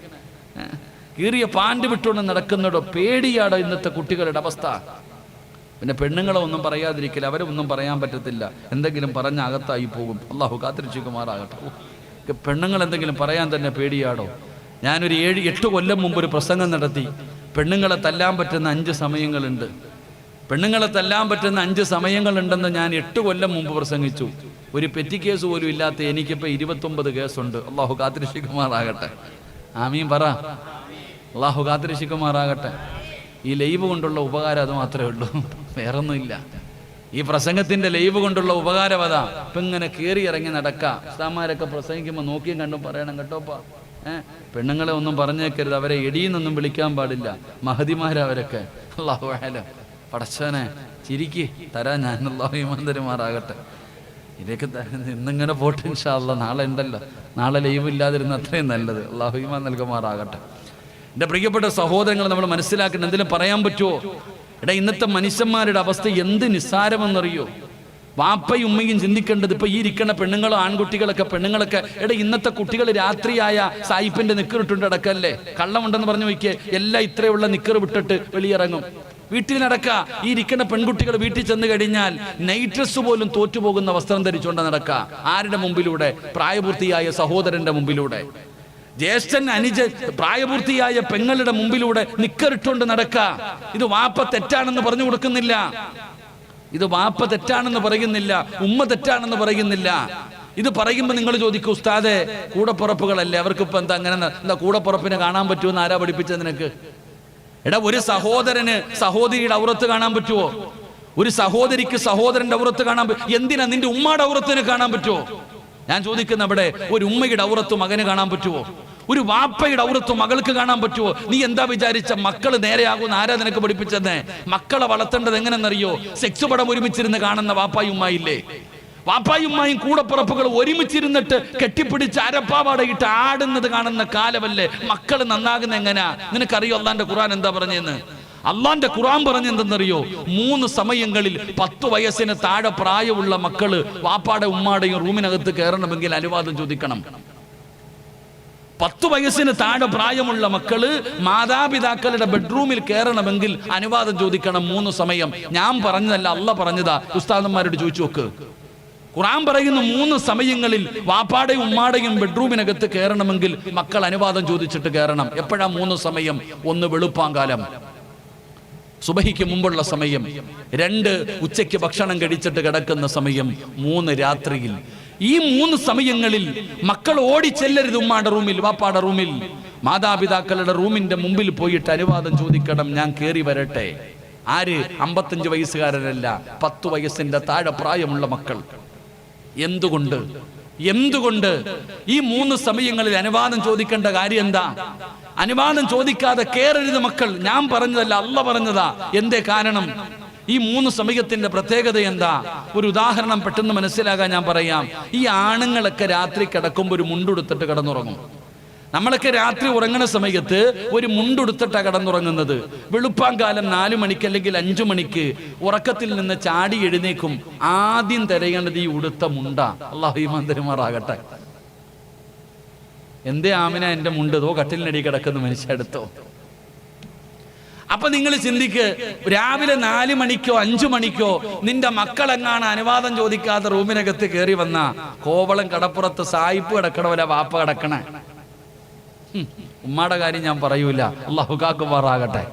കീറിയ പാൻറ് വിട്ടുകൊണ്ട് നടക്കുന്നതോ പേടിയാടോ ഇന്നത്തെ കുട്ടികളുടെ അവസ്ഥ. പിന്നെ പെണ്ണുങ്ങളെ ഒന്നും പറയാതിരിക്കില്ല, അവരെ ഒന്നും പറയാൻ പറ്റത്തില്ല. എന്തെങ്കിലും പറഞ്ഞ അകത്തായി പോകും. അള്ളാഹു കാത്തിരക്ഷിക്കുമാറാകട്ടെ. പെണ്ണുങ്ങൾ എന്തെങ്കിലും പറയാൻ തന്നെ പേടിയാടോ. ഞാനൊരു 7-8 കൊല്ലം മുമ്പ് ഒരു പ്രസംഗം നടത്തി. പെണ്ണുങ്ങളെ തല്ലാൻ പറ്റുന്ന 5 സമയങ്ങളുണ്ട്. പെണ്ണുങ്ങളെ തല്ലാൻ പറ്റുന്ന 5 സമയങ്ങളുണ്ടെന്ന് ഞാൻ 8 കൊല്ലം മുമ്പ് പ്രസംഗിച്ചു. ഒരു പെറ്റി കേസ് പോലും ഇല്ലാത്ത എനിക്കിപ്പോൾ 29 കേസുണ്ട്. അള്ളാഹു കാത്തിരക്ഷിക്കുമാറാകട്ടെ. ആമീൻ പറ. അള്ളാഹു കാത്തിരക്ഷിക്കുമാറാകട്ടെ. ഈ ലൈവ് കൊണ്ടുള്ള ഉപകാരം അത് മാത്രമേ ഉള്ളൂ, വേറൊന്നുമില്ല. ഈ പ്രസംഗത്തിന്റെ ലൈവ് കൊണ്ടുള്ള ഉപകാരം അതാ. ഇപ്പൊ ഇങ്ങനെ കയറി ഇറങ്ങി നടക്കാം. ഉസ്താമാരൊക്കെ പ്രസംഗിക്കുമ്പോൾ നോക്കിയും കണ്ടും പറയണം കേട്ടോപ്പാ. പെണ്ണുങ്ങളെ ഒന്നും പറഞ്ഞേക്കരുത്, അവരെ എടിയെന്നൊന്നും വിളിക്കാൻ പാടില്ല. മഹതിമാരവരൊക്കെ. അല്ലാഹു അഅലം. പടച്ചോനെ ചിരിക്ക് തരാൻ ഞാൻ. അല്ലാഹു ഈമാൻ തരുമാറാകട്ടെ. ഇതൊക്കെ ഇന്നിങ്ങനെ പോട്ടെ ഇൻഷാ അല്ലാഹ്. നാളെ ഉണ്ടല്ലോ, നാളെ ലൈവ് ഇല്ലാതിരുന്ന അത്രയും നല്ലത്. അല്ലാഹു ഈമാൻ നൽകുമാറാകട്ടെ. എൻ്റെ പ്രിയപ്പെട്ട സഹോദരങ്ങൾ, നമ്മൾ മനസ്സിലാക്കണം, എന്തെങ്കിലും പറയാൻ പറ്റുമോ? എടാ, ഇന്നത്തെ മനുഷ്യന്മാരുടെ അവസ്ഥ എന്ത് നിസ്സാരമെന്നറിയോ? വാപ്പയും ഉമ്മയും ചിന്തിക്കേണ്ടത്, ഇപ്പൊ ഈ ഇരിക്കുന്ന പെണ്ണുങ്ങളോ ആൺകുട്ടികളൊക്കെ പെണ്ണുങ്ങളൊക്കെ, എടാ ഇന്നത്തെ കുട്ടികൾ രാത്രിയായ സായിപ്പിന്റെ നിക്കറിട്ടുണ്ട് അടക്കല്ലേ? കള്ളമുണ്ടെന്ന് പറഞ്ഞു നോക്കിയേ, എല്ലാം ഇത്രയുള്ള നിക്കറ് വിട്ടിട്ട് വെളിയിറങ്ങും. വീട്ടിൽ നടക്ക. ഈ ഇരിക്കുന്ന പെൺകുട്ടികൾ വീട്ടിൽ ചെന്ന് കഴിഞ്ഞാൽ നൈറ്റ് ഡ്രസ് പോലും തോറ്റുപോകുന്ന വസ്ത്രം ധരിച്ചുകൊണ്ട് നടക്ക. ആരുടെ മുമ്പിലൂടെ? പ്രായപൂർത്തിയായ സഹോദരന്റെ മുമ്പിലൂടെ. ജ്യേഷ്ഠൻ അനുജ പ്രായപൂർത്തിയായ പെങ്ങളുടെ മുമ്പിലൂടെ നിക്കറിട്ടുകൊണ്ട് നടക്ക. ഇത് വാപ്പ തെറ്റാണെന്ന് പറഞ്ഞു കൊടുക്കുന്നില്ല. ഇത് വാപ്പ തെറ്റാണെന്ന് പറയുന്നില്ല, ഉമ്മ തെറ്റാണെന്ന് പറയുന്നില്ല. ഇത് പറയുമ്പോൾ നിങ്ങൾ ചോദിക്കും, ഉസ്താദെ കൂടപ്പുറപ്പുകളല്ലേ, അവർക്കിപ്പോ എന്താ അങ്ങനെ എന്താ കൂടപ്പുറപ്പിനെ കാണാൻ പറ്റുമെന്ന് ആരാ പഠിപ്പിച്ചത് നിനക്ക്? എടാ, ഒരു സഹോദരന് സഹോദരിയുടെ ഔറത്ത് കാണാൻ പറ്റുമോ? ഒരു സഹോദരിക്ക് സഹോദരന്റെ ഔറത്ത് കാണാൻ പറ്റും. എന്തിനാ നിന്റെ ഉമ്മയുടെ ഔറത്തിന് കാണാൻ പറ്റുമോ? ഞാൻ ചോദിക്കുന്ന അവിടെ, ഒരു ഉമ്മയുടെ ഔറത്ത് മകന് കാണാൻ പറ്റുമോ? ഒരു വാപ്പയുടെ ഔറത്ത് മകൾക്ക് കാണാൻ പറ്റുമോ? നീ എന്താ വിചാരിച്ച മക്കള് നേരെയാകുന്ന ആരാ നിനക്ക് പഠിപ്പിച്ചെന്നേ? മക്കളെ വളർത്തേണ്ടത് എങ്ങനെന്നറിയോ? സെക്സ് പടം ഒരുമിച്ചിരുന്ന് കാണുന്ന വാപ്പായും ഉമ്മായില്ലേ? വാപ്പായും ഉമ്മായും കൂടപ്പുറപ്പുകൾ ഒരുമിച്ചിരുന്നിട്ട് കെട്ടിപ്പിടിച്ച് അരപ്പാവാടയിട്ട് ആടുന്നത് കാണുന്ന കാലമല്ലേ? മക്കള് നന്നാകുന്ന എങ്ങനാ? നിനക്കറിയോ അല്ലാന്റെ ഖുർആൻ എന്താ പറഞ്ഞെന്ന്? അള്ളാന്റെ ഖുർആൻ പറഞ്ഞെന്തെന്നറിയോ? 3 സമയങ്ങളിൽ 10 വയസ്സിന് താഴെ പ്രായമുള്ള മക്കള് വാപ്പാടെ ഉമ്മാടെയും റൂമിനകത്ത് കയറണമെങ്കിൽ അനുവാദം ചോദിക്കണം. 10 വയസ്സിന് താഴെ പ്രായമുള്ള മക്കള് മാതാപിതാക്കളുടെ ബെഡ്റൂമിൽ കയറണമെങ്കിൽ അനുവാദം ചോദിക്കണം 3 സമയം. ഞാൻ പറഞ്ഞതല്ല, അല്ല പറഞ്ഞതാ. ഉസ്താദന്മാരോട് ചോദിച്ചു നോക്ക്. ഖുർആൻ പറയുന്ന 3 സമയങ്ങളിൽ വാപ്പാടെയും ഉമ്മാടെയും ബെഡ്റൂമിനകത്ത് കയറണമെങ്കിൽ മക്കൾ അനുവാദം ചോദിച്ചിട്ട് കയറണം. എപ്പോഴാ 3 സമയം? 1 വെളുപ്പാങ്കാലം, സുബഹിക്ക് മുമ്പുള്ള സമയം. 2 ഉച്ചയ്ക്ക് ഭക്ഷണം കഴിച്ചിട്ട് കിടക്കുന്ന സമയം. 3 രാത്രിയിൽ. ഈ 3 സമയങ്ങളിൽ മക്കൾ ഓടിച്ചെല്ലരുത് ഉമ്മാടെ റൂമിൽ, വാപ്പാടെ റൂമിൽ. മാതാപിതാക്കളുടെ റൂമിന്റെ മുമ്പിൽ പോയിട്ട് അനുവാദം ചോദിക്കണം, ഞാൻ കയറി വരട്ടെ. ആര്? 55 വയസ്സുകാരനല്ല, 10 വയസ്സിന്റെ താഴെ പ്രായമുള്ള മക്കൾ. എന്തുകൊണ്ട് ഈ 3 സമയങ്ങളിൽ അനുവാദം ചോദിക്കേണ്ട കാര്യം എന്താ? അനുവാദം ചോദിക്കാതെ കയറരുത് മക്കൾ. ഞാൻ പറഞ്ഞതല്ല, അല്ല പറഞ്ഞതാ. എന്തേ കാരണം? ഈ 3 സമയത്തിന്റെ പ്രത്യേകത എന്താ? ഒരു ഉദാഹരണം പെട്ടെന്ന് മനസ്സിലാകാൻ ഞാൻ പറയാം. ഈ ആണുങ്ങളൊക്കെ രാത്രി കിടക്കുമ്പോൾ ഒരു മുണ്ടുടുത്തിട്ട് കിടന്നുറങ്ങും. നമ്മളൊക്കെ രാത്രി ഉറങ്ങുന്ന സമയത്ത് ഒരു മുണ്ടുടുത്തിട്ടാണ് കിടന്നുറങ്ങുന്നത്. വെളുപ്പാങ്കാലം 4 മണിക്ക് അല്ലെങ്കിൽ 5 മണിക്ക് ഉറക്കത്തിൽ നിന്ന് ചാടി എഴുന്നേക്കും. ആദ്യം തിരയേണ്ടത് ഈ ഉടുത്ത മുണ്ട. അല്ലാഹു ഈമാൻ തരുമാറാകട്ടെ. എന്തേ ആമിന എന്റെ മുണ്ടതോ കട്ടിലിനടി കിടക്കുന്ന മനുഷ്യടുത്തോ? അപ്പൊ നിങ്ങൾ ചിന്തിക്ക്, രാവിലെ 4 മണിക്കോ 5 മണിക്കോ നിന്റെ മക്കളെങ്ങാണ് അനുവാദം ചോദിക്കാതെ റൂമിനകത്ത് കയറി വന്ന കോവളം കടപ്പുറത്ത് സായിപ്പ് കിടക്കണവല്ല വാപ്പ കിടക്കണേ. ഉമ്മാടെ കാര്യം ഞാൻ പറയൂല. അള്ളാഹു കാക്കുമാറാകട്ടെ,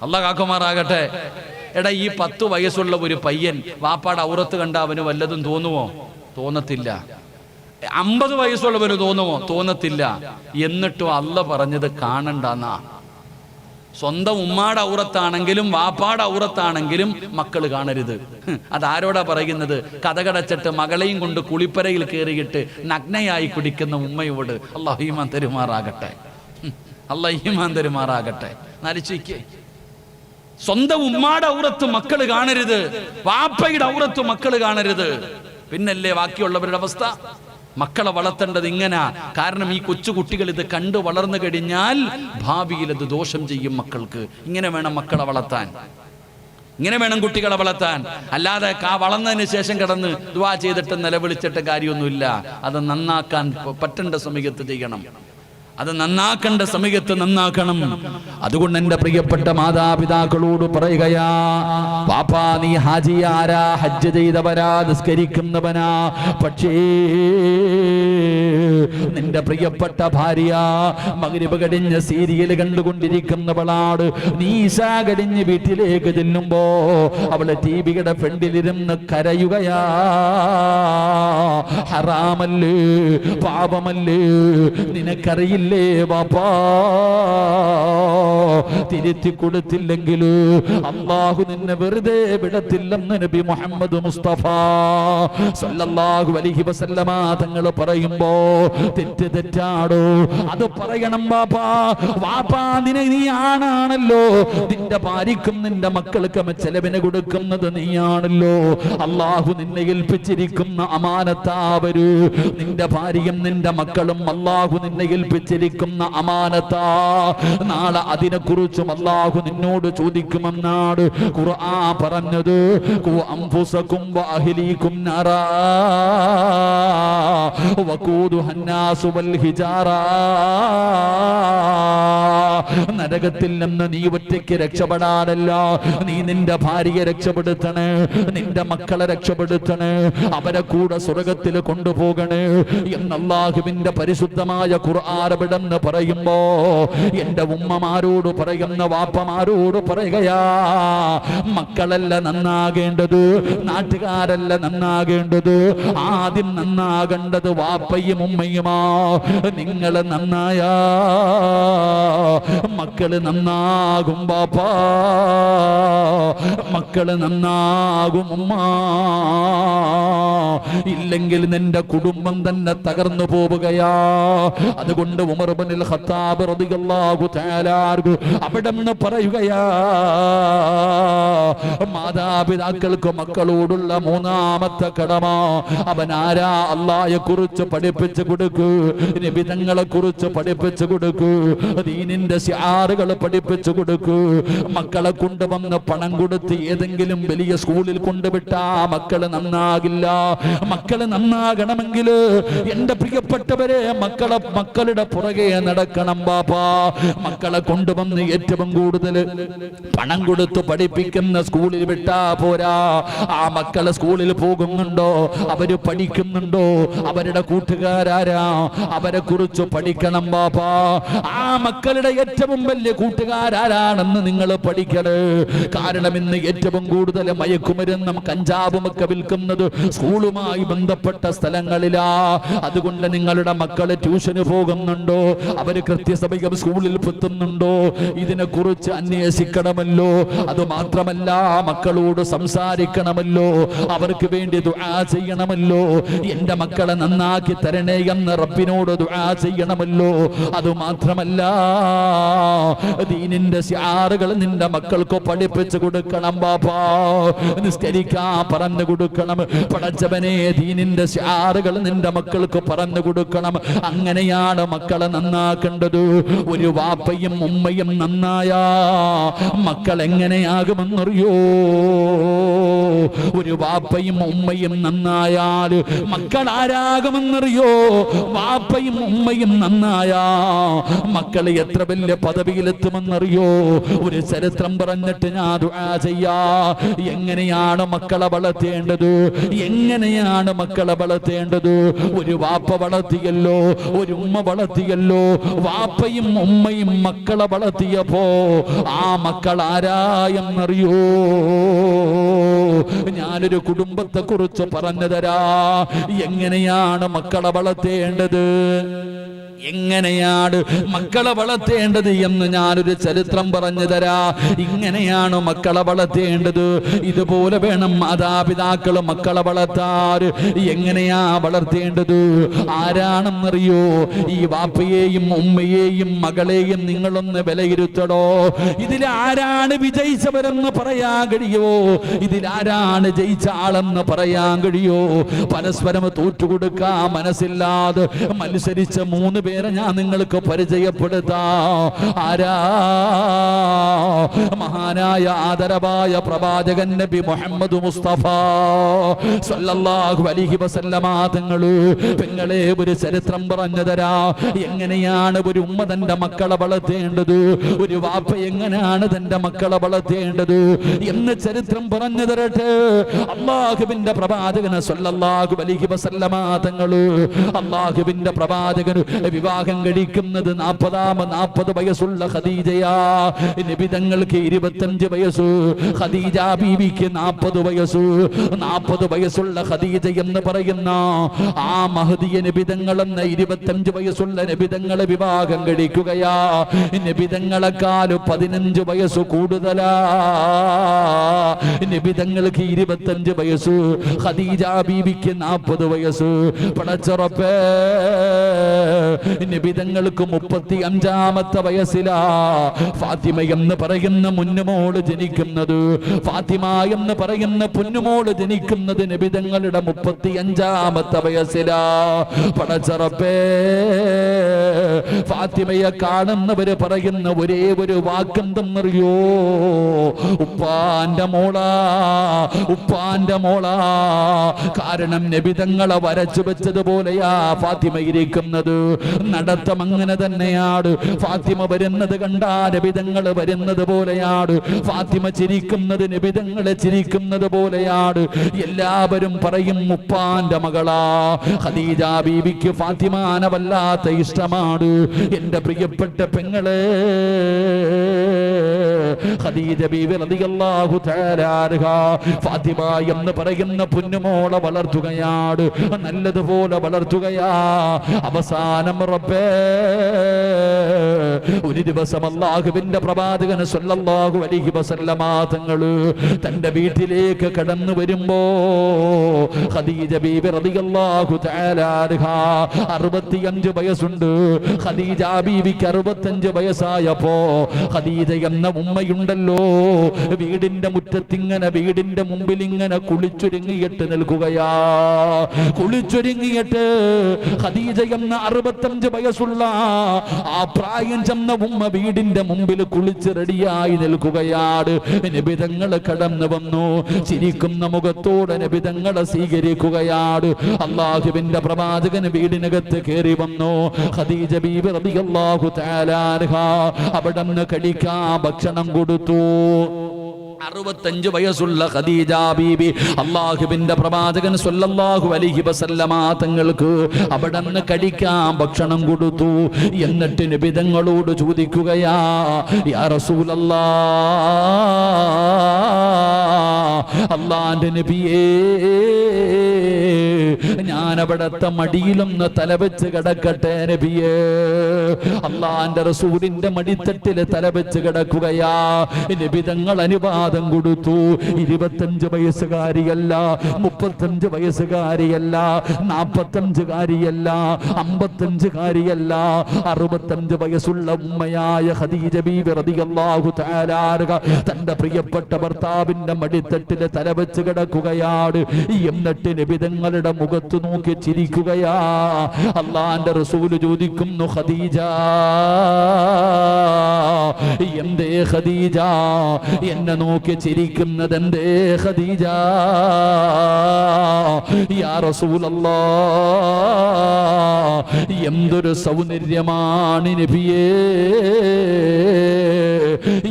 അള്ളാഹ് കാക്കുമാറാകട്ടെ. എടാ, ഈ 10 വയസ്സുള്ള ഒരു പയ്യൻ വാപ്പാടെ ഔറത്ത് കണ്ട അവന് വല്ലതും തോന്നുമോ? തോന്നത്തില്ല. 50 വയസ്സുള്ളവന് തോന്നുമോ? തോന്നത്തില്ല. എന്നിട്ടും അല്ല പറഞ്ഞത് കാണണ്ടെന്നാ. സ്വന്തം ഉമ്മാടെ ഔറത്താണെങ്കിലും വാപ്പാടെ ഔറത്താണെങ്കിലും മക്കൾ കാണരുത്. അതാരോടാ പറയുന്നത്? കഥകടച്ചിട്ട് മകളെയും കൊണ്ട് കുളിപ്പരയിൽ കയറിയിട്ട് നഗ്നയായി കുടിക്കുന്ന ഉമ്മയോട്. അല്ലാഹു ഈമാൻ തരുമാറാകട്ടെ, അല്ലാഹു ഈമാൻ തരുമാറാകട്ടെ. നരിച്ചിക്ക് സ്വന്തം ഉമ്മാടെ ഔറത്ത് മക്കൾ കാണരുത്, വാപ്പയുടെ ഔറത്ത് മക്കൾ കാണരുത്. പിന്നല്ലേ ബാക്കിയുള്ളവരുടെ അവസ്ഥ? മക്കളെ വളർത്തേണ്ടത് ഇങ്ങനെ. കാരണം ഈ കൊച്ചുകുട്ടികൾ ഇത് കണ്ടു വളർന്നു കഴിഞ്ഞാൽ ഭാവിയിൽ അത് ദോഷം ചെയ്യും മക്കൾക്ക്. ഇങ്ങനെ വേണം മക്കളെ വളർത്താൻ, ഇങ്ങനെ വേണം കുട്ടികളെ വളർത്താൻ. അല്ലാതെ വളർന്നതിന് ശേഷം കിടന്ന് ദുആ ചെയ്തിട്ട് നിലവിളിച്ചിട്ട് കാര്യമൊന്നുമില്ല. അത് നന്നാക്കാൻ പറ്റേണ്ട സമയത്ത് ചെയ്യണം, അത് നന്നാക്കേണ്ട സമയത്ത് നന്നാക്കണം. അതുകൊണ്ട് എന്റെ പ്രിയപ്പെട്ട മാതാപിതാക്കളോട് പറയുകയാ, പാപ്പാ നീ ഹാജിയാരാ, ഹജ്ജ് ചെയ്തവരാ, നിസ്കരിക്കുന്നവനാ. പക്ഷേ നിന്റെ പ്രിയപ്പെട്ട ഭാര്യ മഗ്രിബ് കഴിഞ്ഞ് സീരിയൽ കണ്ടുകൊണ്ടിരിക്കുന്നവളാണ്. നീ ഇശാ കഴിഞ്ഞ് വീട്ടിലേക്ക് ചെല്ലുമ്പോ അവള് ടിവിയുടെ ഫ്രണ്ടിലിരുന്ന് കരയുകയാ. ഹറാമല്ലേ, പാപമല്ലേ, നിനക്കറിയില്ല ബാപ്പാ. തിരുത്തി കൊടുത്തില്ലെങ്കിൽ അല്ലാഹു നിന്നെ വെറുതെ വിടത്തില്ലെന്ന് നബി മുഹമ്മദ് മുസ്തഫ സല്ലല്ലാഹു അലൈഹി വസല്ലമ തങ്ങൾ പറയുമ്പോ തെറ്റാടോ? അത് പറയണം ബാപ്പാ. വാപ്പാ, നീ ആണാണല്ലോ, നിന്റെ ഭാര്യക്കും നിന്റെ മക്കൾക്കും ചെലവിന് കൊടുക്കുന്നത് നീയാണല്ലോ. അല്ലാഹു നിന്നെ ഏൽപ്പിച്ചിരിക്കുന്ന അമാനത്താവര്. നിന്റെ ഭാര്യയും നിന്റെ മക്കളും അല്ലാഹു നിന്നെ ഏൽപ്പിച്ചിരിക്കുന്ന അമാനത്താ. നാളെ അതിനെക്കുറിച്ചും അല്ലാഹു നിന്നോട് ചോദിക്കുമെന്നാണ് ഖുർആൻ പറഞ്ഞത്. ഖു അൻഫുസകും വഅഹ്ലീകും നാറാ വഖൂദുഹന്നാസു വൽ ഹിജാറാ. നരകത്തിൽ നിന്ന് നീ ഒറ്റയ്ക്ക് രക്ഷപ്പെടാനല്ല, നീ നിന്റെ ഭാര്യയെ രക്ഷപ്പെടുത്തണേ, നിന്റെ മക്കളെ രക്ഷപ്പെടുത്തണേ, അവരെ കൂടെ സ്വർഗത്തിൽ കൊണ്ടുപോകണേ എന്ന് അല്ലാഹുവിന്റെ പരിശുദ്ധമായ ഖുർആൻ പറയുമ്പോ എന്റെ ഉമ്മമാരോട് പറയുന്ന വാപ്പമാരോട് പറയുകയാ, മക്കളല്ല നന്നാകേണ്ടത്, നാട്ടുകാരല്ല നന്നാകേണ്ടത്, ആദ്യം നന്നാകേണ്ടത് വാപ്പയും ഉമ്മയുമാ. നിങ്ങള് നന്നായാ മക്കള് നന്നാകും ബാപ്പാ, മക്കള് നന്നാകും ഉമ്മ. ഇല്ലെങ്കിൽ നിന്റെ നിന്റെ കുടുംബം തന്നെ തകർന്നു പോവുകയാ. അതുകൊണ്ട് ഉമർ ഇബ്നുൽ ഖത്താബ് റളിയല്ലാഹു തആല അവിടെന്ന് പറയുകയാ, മാതാപിതാക്കൾക്ക് മക്കളോടുള്ള മൂന്നാമത്തെ കടമ അവനാരാ അല്ലാഹയെ കുറിച്ച് പഠിപ്പിച്ചു കൊടുക്കൂ, നബിതങ്ങളെ കുറിച്ച് പഠിപ്പിച്ചു കൊടുക്കൂ, ദീനിന്റെ ശിആറുകൾ പഠിപ്പിച്ചു കൊടുക്കൂ. മക്കളെ കൊണ്ടുവന്ന് പണം കൊടുത്ത് ഏതെങ്കിലും വലിയ സ്കൂളിൽ കൊണ്ടുവിട്ടാ മക്കള് നന്നാകില്ല. മക്കള് നന്നാകണമെങ്കിൽ എന്റെ പ്രിയപ്പെട്ടവരെ മക്കളുടെ പുറകെ നടക്കണം ബാപ്പാ. മക്കളെ കൊണ്ടുവന്ന് ഏറ്റവും കൂടുതൽ പണം കൊടുത്ത് പഠിപ്പിക്കുന്ന സ്കൂളിൽ വിട്ടാ പോരാ. ആ മക്കളെ സ്കൂളിൽ പോകുന്നുണ്ടോ, അവര് പഠിക്കുന്നുണ്ടോ, അവരുടെ കൂട്ടുകാരാരാ, അവരെ കുറിച്ച് പഠിക്കണം ബാപ്പാ. ആ മക്കളുടെ ഏറ്റവും വലിയ കൂട്ടുകാരാരാണെന്ന് നിങ്ങൾ പഠിക്കണേ. കാരണം ഇന്ന് ഏറ്റവും കൂടുതൽ മയക്കുമരുന്നും കഞ്ചാവും ഒക്കെ വിൽക്കുന്നത് സ്കൂളുമായി ബന്ധപ്പെട്ട സ്ഥലങ്ങളിലാ. അതുകൊണ്ട് നിങ്ങളുടെ മക്കളെ ട്യൂഷന് പോകുന്നുണ്ടോ, അവര് കൃത്യസമയം സ്കൂളിൽ എത്തുന്നുണ്ടോ, ഇതിനെ കുറിച്ച് അന്വേഷിക്കണമല്ലോ. അത് മാത്രമല്ല മക്കളോട് സംസാരിക്കണമല്ലോ, അവർക്ക് വേണ്ടി ദുആ ചെയ്യണമല്ലോ. എന്റെ മക്കളെ നന്നാക്കി തരണേ എന്ന് റബ്ബിനോട് ദുആ ചെയ്യണമല്ലോ. അത് മാത്രമല്ല ദീനിന്റെ ശിആറുകൾ നിന്റെ മക്കൾക്ക് പഠിപ്പിച്ചു കൊടുക്കണം ബാപ്പാ. നിസ്കരിക്കാൻ പറഞ്ഞു കൊടുക്കണം. പടച്ചവനെ ദീനിന്റെ ശിആറുകൾ നിന്റെ മക്കൾക്ക് പറഞ്ഞു കൊടുക്കണം. അങ്ങനെയാണ് മക്കളെ നന്നാക്കേണ്ടത്. ഒരു വാപ്പയും ഉമ്മയും നന്നായാ മക്കൾ എങ്ങനെയാകുമെന്നറിയോ? ഒരു വാപ്പയും ഉമ്മയും നന്നായാൽ മക്കൾ ആരാകുമെന്നറിയോ? വാപ്പയും ഉമ്മയും നന്നായാ മക്കൾ എത്ര വലിയ പദവിയിലെത്തുമെന്നറിയോ? ഒരു ചരിത്രം പറഞ്ഞിട്ട് ഞാൻ ദുആ ചെയ്യാ. എങ്ങനെയാണ് മക്കളെ വളർത്തേണ്ടത്? എങ്ങനെയാണ് മക്കളെ വളർത്തേണ്ടത്? ഒരു വാപ്പ വളർത്തിയല്ലോ, ഒരു ഉമ്മ വളർത്തിയല്ലോ. വാപ്പയും ഉമ്മയും മക്കളെ വളർത്തിയപ്പോ ആ മക്കൾ ആരായെന്നറിയോ? ഞാനൊരു കുടുംബത്തെ കുറിച്ച് പറഞ്ഞു തരാ. എങ്ങനെയാണ് മക്കളെ വളർത്തേണ്ടത്, എങ്ങനെയാണ് മക്കളെ വളർത്തേണ്ടത് എന്ന് ഞാനൊരു ചരിത്രം പറഞ്ഞു തരാ. ഇങ്ങനെയാണ് മക്കളെ വളർത്തേണ്ടത്. ഇതുപോലെ വേണം മാതാപിതാക്കൾ മക്കളെ വളർത്താറ്. എങ്ങനെയാ വളർത്തേണ്ടത്? ആരാണെന്നറിയോ? ഈ വാപ്പയെയും ഉമ്മയെയും മകളെയും നിങ്ങളൊന്ന് വിലയിരുത്തടോ. ഇതിലാരാണ് വിജയിച്ചവരെന്ന് പറയാൻ കഴിയോ? ഇതിലാരാണ് ജയിച്ച ആളെന്ന് പറയാൻ കഴിയോ? പരസ്പരം തോറ്റുകൊടുക്കാൻ മനസ്സില്ലാതെ മത്സരിച്ച 3 പേരെ ഞാൻ നിങ്ങൾക്ക് പരിചയപ്പെടുത്താം. ആരാ? മഹാനായ ആദരവായ പ്രവാചകൻ നബി മുഹമ്മദ് മുസ്തഫ സല്ലല്ലാഹു അലൈഹി വസല്ലമ തങ്ങൾ. പെങ്ങളെ ഒരു ചരിത്രം പറഞ്ഞു തരാ. എങ്ങനെയാണ് ഒരു ഉമ്മ തന്റെ മക്കളെ വളർത്തേണ്ടത്, ഒരു വാപ്പ എങ്ങനെയാണ് തന്റെ മക്കളെ വളർത്തേണ്ടത് എന്ന് ചരിത്രം പറഞ്ഞു തരട്ടെ. അല്ലാഹുവിന്റെ പ്രവാചകൻ സല്ലല്ലാഹു അലൈഹി വസല്ലമ തങ്ങൾ, അല്ലാഹുവിന്റെ പ്രവാചകൻ വിവാഹം കഴിക്കുന്നത് 40 വയസ്സുള്ള ഖദീജയാ. നബി തങ്ങൾക്ക് 25 വയസ്സ്, ഖദീജ ബീവിക്ക് 40 വയസ്സ്. 40 വയസ്സുള്ള ഖദീജ എന്ന് പറയുന്ന ആ മഹദിയ നബി തങ്ങൾ എന്ന 25 വയസ്സുള്ള നബി തങ്ങളെ വിവാഹം കഴിക്കുകയാ. നബി തങ്ങളെക്കാൾ 15 വയസ്സ് കൂടുതലാ. നബി തങ്ങൾക്ക് 25 വയസ്സ്, ഖദീജ ബീവിക്ക് 40 വയസ്സ്. പടച്ചറപ്പേ, നബിതങ്ങൾക്ക് 35-ാമത്തെ വയസ്സിലാ ഫാത്തിമ എന്ന് പറയുന്ന മുന്നുമോള് ജനിക്കുന്നത്. ഫാത്തിമ എന്ന് പറയുന്ന പൊന്നുമോള് ജനിക്കുന്നത് നബിതങ്ങളുടെ 35-ാമത്തെ വയസ്സിലാ. പടച്ചറപ്പേ, ഫാത്തിമയെ കാണുന്നവര് പറയുന്ന ഒരേ ഒരു വാക്കെന്തെന്നറിയോ? ഉപ്പാന്റെ മോളാ, ഉപ്പാന്റെ മോളാ. കാരണം നബിതങ്ങളെ വരച്ചു വെച്ചതുപോലെയാ ഫാത്തിമ ഇരിക്കുന്നത്. നടത്തം അങ്ങനെ തന്നെയാണ്. ഫാത്തിമ വരുന്നത് കണ്ടാ നബിതങ്ങൾ വരുന്നത് പോലെയാണ്. ഫാത്തിമ ചിരിക്കുന്നത് നബിതങ്ങളെ ചിരിക്കുന്നത് പോലെയാണ്. എല്ലാവരും പറയും ഉപ്പാന്റെ മകളാ. ഖദീജ ബീവിക്ക് ഫാത്തിമാനെ വല്ലാത്ത ഇഷ്ടമാണ്. എന്റെ പ്രിയപ്പെട്ട പെങ്ങളെ, ഖദീജ ബീവി റളിയല്ലാഹു തആല അൻഹാ ഫാത്തിമ എന്ന് പറയുന്ന പൊന്നുമോളെ വളർത്തുകയാണ്, നല്ലതുപോലെ വളർത്തുകയാ. അവസാനം റബ്ബേ ഒരു ദിവസം അല്ലാഹുവിന്റെ പ്രവാചകൻ സ്വല്ലല്ലാഹു അലൈഹി വസല്ലമ തങ്ങള് തന്റെ വീട്ടിലേക്ക് കടന്നു വരുമ്പോ ഖദീജ ബീബി റളിയല്ലാഹു തആല അൻഹാ 65 വയസ്സുണ്ട്. ഖദീജ ബീബിക്ക് 65 വയസ്സായപ്പോ ഖദീജ എന്ന ഉമ്മയുണ്ടല്ലോ വീടിന്റെ മുറ്റത്തിങ്ങനെ വീടിന്റെ മുമ്പിൽ ഇങ്ങനെ കുളിച്ചൊരുങ്ങിയിട്ട് നിൽക്കുകയാ. കുളിച്ചൊരുങ്ങിയിട്ട് ഖദീജ എന്ന 65 വയസ്സുള്ള ആ പ്രായം ചെന്ന ഉമ്മ വീടിന്റെ മുമ്പിൽ കുളിച്ച് റെഡിയായി നിൽക്കുകയാണ്. നബിതങ്ങൾ കടന്നു വന്നു. ചിരിക്കുന്ന മുഖത്തോടെ നബിതങ്ങളെ സ്വീകരിക്കുകയാണ്. അല്ലാഹുവിന്റെ പ്രവാചകൻ വീടിനകത്ത് കയറി വന്നു. ഖദീജ ബീബി റളിയല്ലാഹു തആല അൻഹാ അവിടുന്ന് കഴിക്കാൻ ഭക്ഷണം കൊടുത്തു. 65 വയസ്സുള്ള ഖദീജ ബീബി അല്ലാഹുവിന്റെ പ്രവാചകൻ സ്വല്ലല്ലാഹു അലൈഹി വസല്ലമ തങ്ങൾക്ക് അവിടുന്ന് കഴിക്കാൻ ഭക്ഷണം കൊടുത്തു. എന്നിട്ട് നബി തങ്ങളോട് ചോദിക്കുകയാ, യാ റസൂലല്ലാഹ്, അല്ലാഹുവിന്റെ നബിയേ, ഞാൻ അവിടുത്തെ മടിയിലൊന്ന് തലവെച്ച് കിടക്കട്ടെ നബിയേ? അല്ലാഹുവിന്റെ റസൂലിന്റെ മടിത്തട്ടില് തലവെച്ച് കിടക്കുകയാ. നബി തങ്ങൾ അനുവാദം കൊടുത്തു. 25 വയസ്സുകാരിയല്ല, 35 വയസ്സുകാരിയല്ല, 45കാരിയല്ല, 55കാരിയല്ല, 65 വയസ്സുള്ള ഉമ്മയായ ഖദീജ ബീബി റളിയല്ലാഹു തആല അൻഹ തന്റെ പ്രിയപ്പെട്ട ഭർത്താവിന്റെ മടിത്തട്ടില് തലവെച്ച് കിടക്കുകയാണ്. എന്നിട്ട് നബി തങ്ങളുടെ മുഖത്ത് നോക്കി ചിരിക്കുകയാ. അല്ലാഹുവിന്റെ റസൂൽ ചോദിക്കുന്നു, ഖദീജ, എന്തേ ഖദീജ എന്നെ നോക്കി ചിരിക്കുന്നത് എന്തേ ഖദീജ? യാ റസൂലല്ലാഹ്, എന്തൊരു സൗന്ദര്യമാണ് നബിയേ,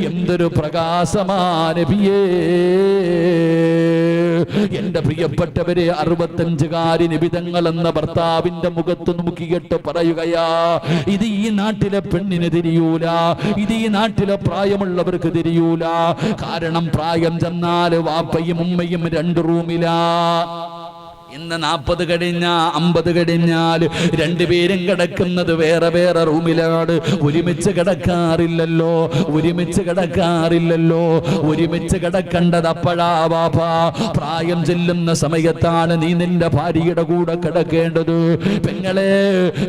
എന്തൊരു പ്രകാശമാണ് നബിയേ. എന്റെ പ്രിയപ്പെട്ടവരെ, 65കാരി നിബിതങ്ങൾ എന്ന ഭർത്താവിന്റെ മുഖത്ത് നോക്കിയിട്ട് പറയുകയാ, ഇത് ഈ നാട്ടിലെ പെണ്ണിന് തിരിയൂല, ഇത് ഈ നാട്ടിലെ പ്രായമുള്ളവർക്ക് തിരിയൂല. കാരണം പ്രായം ചെന്നാൽ വാപ്പയും ഉമ്മയും 2 റൂമിലാ. ഇന്ന് 40 കഴിഞ്ഞ 50 കഴിഞ്ഞാൽ രണ്ടുപേരും കിടക്കുന്നത് വേറെ വേറെ റൂമിലാണ്. ഒരുമിച്ച് കിടക്കാറില്ലല്ലോ, ഒരുമിച്ച് കിടക്കാറില്ലല്ലോ. ഒരുമിച്ച് കിടക്കേണ്ടത് അപ്പോഴാ വാപ്പാ. പ്രായം ചെല്ലുന്ന സമയത്താണ് നീ നിന്റെ ഭാര്യയുടെ കൂടെ കിടക്കേണ്ടത്. പെങ്ങളെ,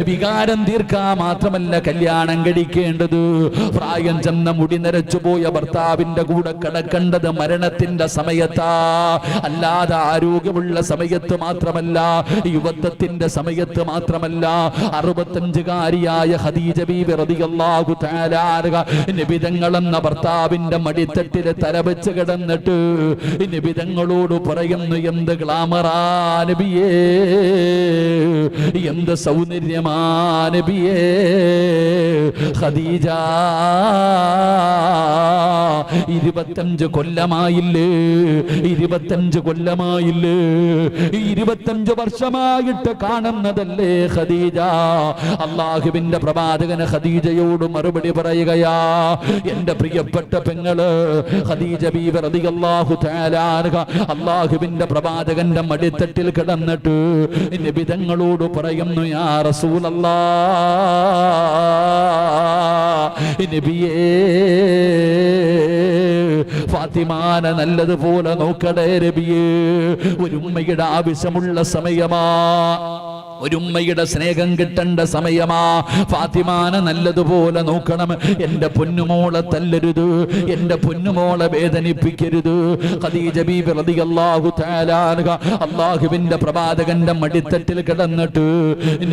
വികാരം തീർക്കാൻ മാത്രമല്ല കല്യാണം കഴിക്കേണ്ടത്. പ്രായം ചെന്ന മുടി നരച്ചു പോയ ഭർത്താവിന്റെ കൂടെ കിടക്കേണ്ടത് മരണത്തിന്റെ സമയത്താ, അല്ലാതെ ആരോഗ്യമുള്ള സമയത്ത് മാത്രമല്ല, യുവത്വത്തിന്റെ സമയത്ത് മാത്രമല്ല. 65കാരിയായ ഖദീജ ബീബി റളിയല്ലാഹു തആല അൻഹ നബി തങ്ങൾ എന്ന ഭർത്താവിന്റെ മടിത്തട്ടില് തലവെച്ച് കിടന്നിട്ട് നബി തങ്ങളോട് പറയുന്നു, എന്ത് ഗ്ലാമറാ നബിയേ, എന്ത് സൗന്ദര്യമാ നബിയേ. ഖദീജ, 25 കൊല്ലമായില്ലേ, 25 കൊല്ലമായില്ലേ, 25 വർഷമായിട്ട് കാണുന്നതല്ലേ ഖദീജ? അല്ലാഹുവിന്റെ പ്രവാചകൻ ഖദീജയോട് മറുപടി പറയുകയാ, എന്റെ പ്രിയപ്പെട്ട പെങ്ങള് ഖദീജ ബീബി റളിയല്ലാഹു തആല അൻഹ അല്ലാഹുവിന്റെ പ്രവാചകന്റെ മടിത്തട്ടിൽ കിടന്നിട്ട് നബി തങ്ങളോട് പറയുന്നു, യാ റസൂലല്ലാഹ്, നബിയേ, ഫാത്തിമാനെ നല്ലതുപോലെ നോക്കടേ നബിയേ. ഒരു ഉമ്മയുടെ ആവശ്യമുള്ള സമയമാ, ഒരു ഉമ്മയുടെ സ്നേഹം കിട്ടേണ്ട സമയമാ. ഫാത്തിമാനെ നല്ലതുപോലെ നോക്കണം. എന്റെ പൊന്നുമോളെ തല്ലരുത്, എന്റെ പൊന്നുമോളെ വേദനിപ്പിക്കരുത്. ഖദീജ ബീബി റളിയല്ലാഹു തആല അൻഹ അല്ലാഹുവിന്റെ പ്രവാചകന്റെ മടിത്തട്ടിൽ കിടന്നിട്ട്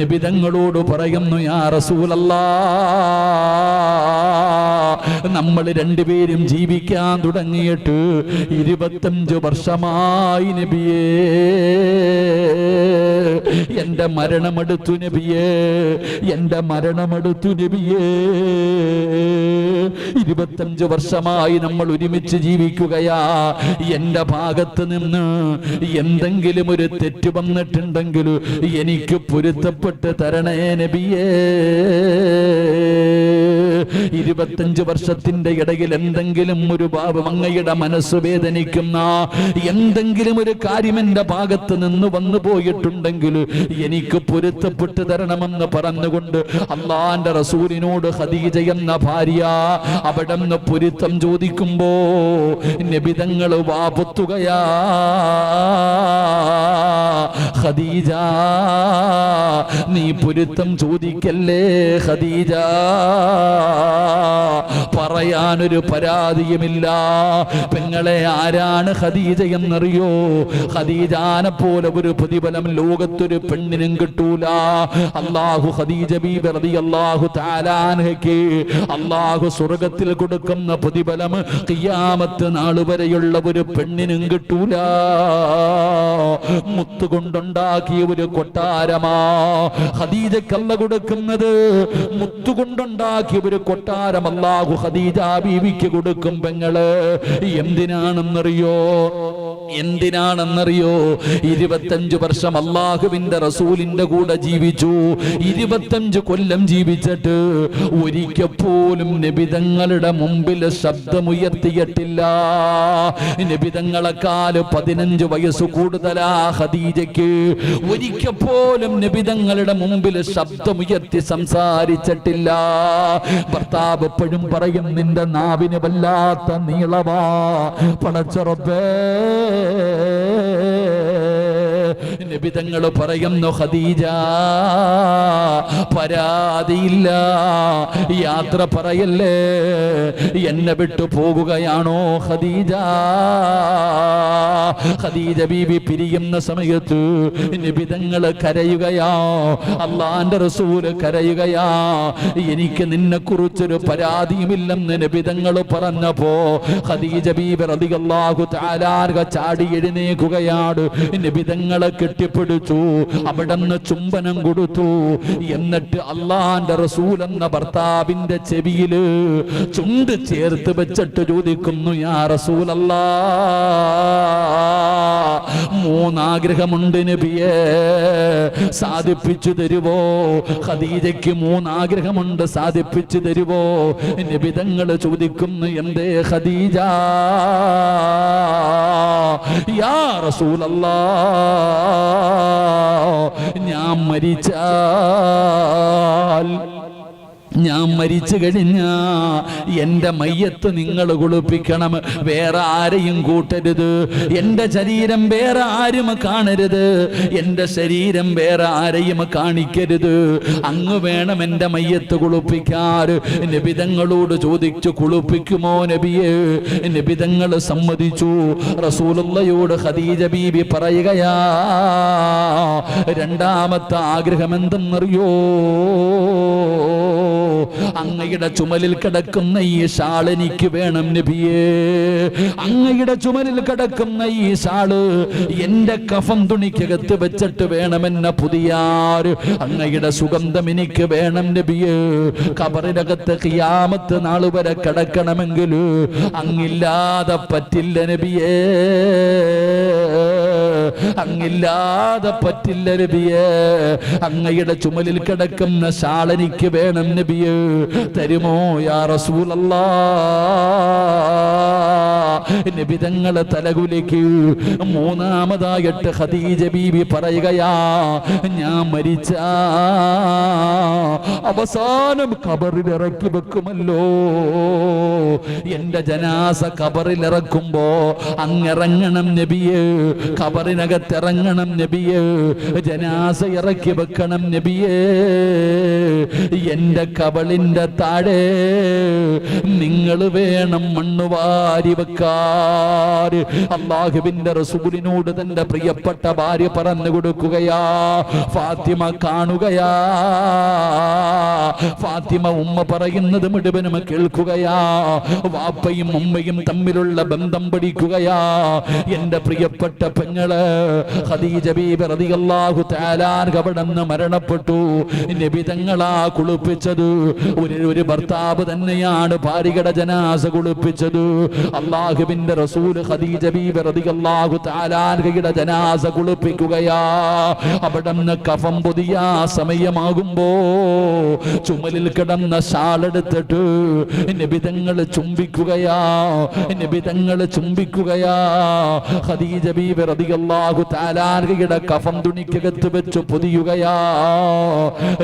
നബി തങ്ങളോട് പറയുന്നു, യാ റസൂലല്ലാഹ്, നമ്മൾ രണ്ടുപേരും ജീവിക്കാൻ തുടങ്ങിയിട്ട് 25 വർഷമായി നബിയേ. എന്റെ മരണമെടുത്തു നബിയേ, എന്റെ മരണമെടുത്തു നബിയേ. 25 വർഷമായി നമ്മൾ ഒരുമിച്ച് ജീവിക്കുകയാ. എന്റെ ഭാഗത്ത് നിന്ന് എന്തെങ്കിലും ഒരു തെറ്റ് വന്നിട്ടുണ്ടെങ്കിൽ എനിക്ക് പൊരുത്തപ്പെട്ട് തരണേ നബിയേ. 25 വർഷത്തിന്റെ ഇടയിൽ എന്തെങ്കിലും ഒരു പാപം അങ്ങയുടെ മനസ്സ് വേദനിക്കുന്ന എന്തെങ്കിലും ഒരു കാര്യം എന്റെ ഭാഗത്ത് നിന്ന് വന്നു പോയിട്ടുണ്ടെങ്കിൽ എനിക്ക് പൊരുത്തപ്പെട്ടു തരണമെന്ന് പറഞ്ഞുകൊണ്ട് അള്ളാന്റെ റസൂലിനോട് ഖദീജ എന്ന ഭാര്യ അവിടെ നിന്ന് പൊരുത്തം ചോദിക്കുമ്പോ നബി തങ്ങൾ വാപൊത്തുകയാ. ഖദീജ നീ പൊരുത്തം ചോദിക്കല്ലേ ഖദീജ, പറയാനൊരു പരാതിയുമില്ല. പെങ്ങളെ ആരാണ് ഖദീജ എന്നറിയോ? ഖദീജാനെ പോലെ ഒരു പ്രതിഫലം ലോകത്തൊരു പെണ്ണിനും കിട്ടൂല. അല്ലാഹു ഖദീജ ബീബി റളിയല്ലാഹു തആല അൻഹയ്ക്ക് അല്ലാഹു സ്വർഗ്ഗത്തിൽ കൊടുക്കുന്ന പ്രതിഫലം ഖിയാമത്ത് നാൾ വരെയുള്ള ഒരു പെണ്ണിനും കിട്ടൂല. മുത്തുകൊണ്ടുണ്ടാക്കിയ ഒരു കൊട്ടാരമാ ഖദീജക്ക് അല്ലാഹു കൊടുക്കുന്നത്. മുത്തുകൊണ്ടുണ്ടാക്കിയ ഒരു കൊട്ടാരം അല്ലാഹു ഖദീജ ബീവിക്ക് കൊടുക്കും. പെങ്ങള് എന്തിനാണെന്നറിയോ? 25 വർഷം അല്ലാഹുവിന്റെ റസൂലിന്റെ കൂടെ ജീവിച്ചു. 25 കൊല്ലം ജീവിച്ചിട്ട് ഒരിക്കൽ പോലും നബിതങ്ങളുടെ മുമ്പിൽ ശബ്ദമുയർത്തിയിട്ടില്ല. നബിതങ്ങളെക്കാൾ 15 വയസ്സ് കൂടുതലാ ഖദീജയ്ക്ക്. ഒരിക്കൽ പോലും നബിതങ്ങളുടെ മുമ്പിൽ ശബ്ദമുയർത്തി സംസാരിച്ചിട്ടില്ല. ഭർത്താവ് എപ്പോഴും പറയും, നിന്റെ നാവിന് വല്ലാത്ത നീളമാ പടച്ചറബേ. നബി തങ്ങൾ പറയുന്നു, ഖദീജ പരാതിയില്ല, യാത്ര പറയല്ലേ, എന്നെ വിട്ടു പോകുകയാണോ ഖദീജ? ഖദീജ ബീബി പിരിയുന്ന സമയത്ത് നബി തങ്ങൾ കരയുകയാ, അള്ളാന്റെ റസൂല് കരയുകയാ. എനിക്ക് നിന്നെ കുറിച്ചൊരു പരാതിയുമില്ലെന്ന് നബി തങ്ങൾ പറഞ്ഞപ്പോ ഖദീജ ബീബി റളിയല്ലാഹു തആല ചാടി എഴുന്നേൽക്കുകയാണ്. നബി തങ്ങളെ കെട്ടിപ്പിടിച്ചു, അവിടെന്ന് ചുംബനം കൊടുത്തു. എന്നിട്ട് അള്ളാന്റെ റസൂൽ എന്ന ഭർത്താവിന്റെ ചെവിയില് ചുണ്ട് ചേർത്ത് വെച്ചിട്ട് ചോദിക്കുന്നു, യാ റസൂലല്ലാ, 3 ആഗ്രഹമുണ്ട് നബിയെ, സാധിപ്പിച്ചു തരുവോ? ഖദീജയ്ക്ക് 3 ആഗ്രഹമുണ്ട്, സാധിപ്പിച്ചു തരുവോ? നബി തങ്ങൾ ചോദിക്കുന്നു, എന്തേ ഖദീജ? യാ റസൂലല്ലാഹ്, ഞാൻ മരിച്ചു കഴിഞ്ഞ എന്റെ മയ്യത്ത് നിങ്ങൾ കുളിപ്പിക്കണം, വേറെ ആരെയും കൂട്ടരുത്. എന്റെ ശരീരം വേറെ ആരും കാണരുത്, എന്റെ ശരീരം വേറെ ആരെയും കാണിക്കരുത്. അങ്ങ് വേണം എന്റെ മയ്യത്ത് കുളിപ്പിക്കാൻ. നബിതങ്ങളോട് ചോദിച്ചു, കുളിപ്പിക്കുമോ നബിയെ? നബിതങ്ങൾ സമ്മതിച്ചു. റസൂലുള്ളാഹിയോട് ഖദീജ ബീബി പറയുകയാ, 2ാമത്തെ ആഗ്രഹം എന്തെന്നറിയോ? അങ്ങയുടെ ചുമലിൽ കിടക്കുന്ന ഈ ഷാൾ എനിക്ക് വേണം നബിയേ. അങ്ങയുടെ ചുമലിൽ കിടക്കുന്ന ഈ ഷാള് എന്റെ കഫൻ തുണിക്കകത്ത് വെച്ചിട്ട് വേണം എന്നെ പുതിയാർ. അങ്ങയുടെ സുഗന്ധം എനിക്ക് വേണം നബിയേ. ഖബറിനകത്ത് ഖിയാമത്ത് നാൾ വരെ കിടക്കണമെങ്കിൽ അങ്ങില്ലാതെ പറ്റില്ല നബിയേ, അങ്ങില്ലാതെ പറ്റില്ല നബിയേ. അങ്ങയുടെ ചുമലിൽ കിടക്കുന്ന ഷാൾ എനിക്ക് വേണം നബിയേ, തരുമോ യാ റസൂലല്ലാഹ്? നബി തങ്ങളെ തലകുലിക്ക്. 3ാമതായിട്ട് ഖദീജ ബീബി പറയുകയാ, ഞാൻ മരിച്ച അവസാനം ഖബറിൽ ഇറക്കി വെക്കുമല്ലോ, എന്റെ ജനാസ ഖബറിൽ ഇറക്കുമ്പോ അങ്ങിറങ്ങണം നബിയേ, ഖബറിനകത്തിറങ്ങണം നബിയേ, ജനാസ ഇറക്കി വെക്കണം നബിയേ. എന്റെ കബളിന്റെ താഴെ നിങ്ങൾ വേണം മണ്ണ് വാരി വെക്കാൻ. അല്ലാഹുവിന്റെ റസൂലിനോട് തന്റെ പ്രിയപ്പെട്ട ഭാര്യ പറഞ്ഞു കൊടുക്കുകയാ. ഫാത്തിമ കാണുകയാ, ഫാത്തിമ ഉമ്മ പറയുന്നത് മുഴുവനും കേൾക്കുകയാ. വാപ്പയും ഉമ്മയും തമ്മിലുള്ള ബന്ധം പഠിക്കുകയാ. എന്റെ പ്രിയപ്പെട്ട പെങ്ങള്, ഖദീജ ബീബി റളിയല്ലാഹു തആല അവിടുന്ന് മരണപ്പെട്ടു. നബി തങ്ങളാ കുളിപ്പിച്ചത്. ഒരു ഭർത്താവ് തന്നെയാണ് ഭാര്യയുടെ ജനാസ കുളിപ്പിച്ചത്. അല്ലാഹുവിന്റെ റസൂൽ ഖദീജ ബീബി റളിയല്ലാഹു തആല അൻഹയുടെ ജനാസ കുളിപ്പിക്കുകയാ. അവിടുന്ന് കഫം പൊതിയ സമയമാകുമ്പോ ചുമലിൽ കിടന്ന ഷാളെടുത്തിട്ട് നബി തങ്ങൾ ചുംബിക്കുകയാ. നബി തങ്ങൾ ചുംബിക്കുകയാ. ഖദീജ ബീബി റളിയല്ലാഹു തആല അൻഹയുടെ കഫം തുണിക്കകത്ത് വെച്ച് പൊതിയുകയാ.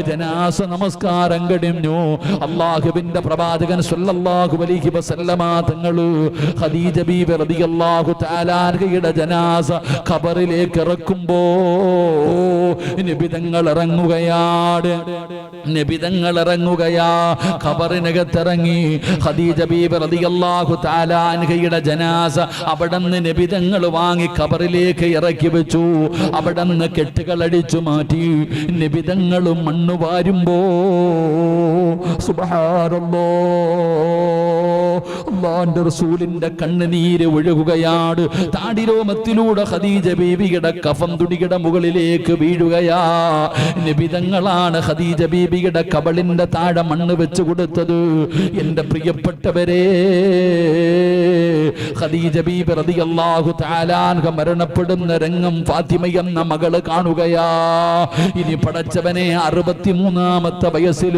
ജനാസ നമസ്കാരം കഴിഞ്ഞു. അല്ലാഹുവിന്റെ പ്രവാചകൻ സ്വല്ലല്ലാഹു അലൈഹി വസല്ലമ തങ്ങൾ ഖദീജ ബീബി റളിയല്ലാഹു തആല അൻഹയുടെ ജനാസ ഖബറിലേക്ക് ഇറക്കുമ്പോ നബി തങ്ങൾ ഇറങ്ങുകയാണ്. നബി തങ്ങൾ ഇറങ്ങുകയാ. ഖബറിനകത്തിറങ്ങി ഖദീജ ബീബി റളിയല്ലാഹു തആല അൻഹയുടെ ജനാസ അവിടുന്ന് നബി തങ്ങൾ വാങ്ങി ഖബറിലേക്ക് ഇറക്കി വെച്ചു. അവിടുന്ന് കെട്ടുകൾ അടിച്ചു മാറ്റി. നബി തങ്ങൾ മണ്ണ് വാരുമ്പോ സുബ്ഹാനല്ലാഹ്, അല്ലാഹുവിന്റെ റസൂലിന്റെ കണ്ണുനീര് ഒഴുകുകയാണ്. താടിരോമത്തിലൂടെ ഖദീജ ബീബിയുടെ കഫം തുണിയുടെ മുകളിലേക്ക് വീഴുകയാ. നബി തങ്ങളാണ് ഖദീജ ബീബിയുടെ കബളിന്റെ താഴെ മണ്ണ് വെച്ച് കൊടുത്തത്. എന്റെ പ്രിയപ്പെട്ടവരെ, ഖദീജ ബീബി റളിയല്ലാഹു തആല അൻഹ മരണപ്പെടുന്ന രംഗം ഫാത്തിമ എന്ന മകള് കാണുകയാ. ഇനി പടച്ചവനെ 63-ാമത്തെ വയസ്സിൽ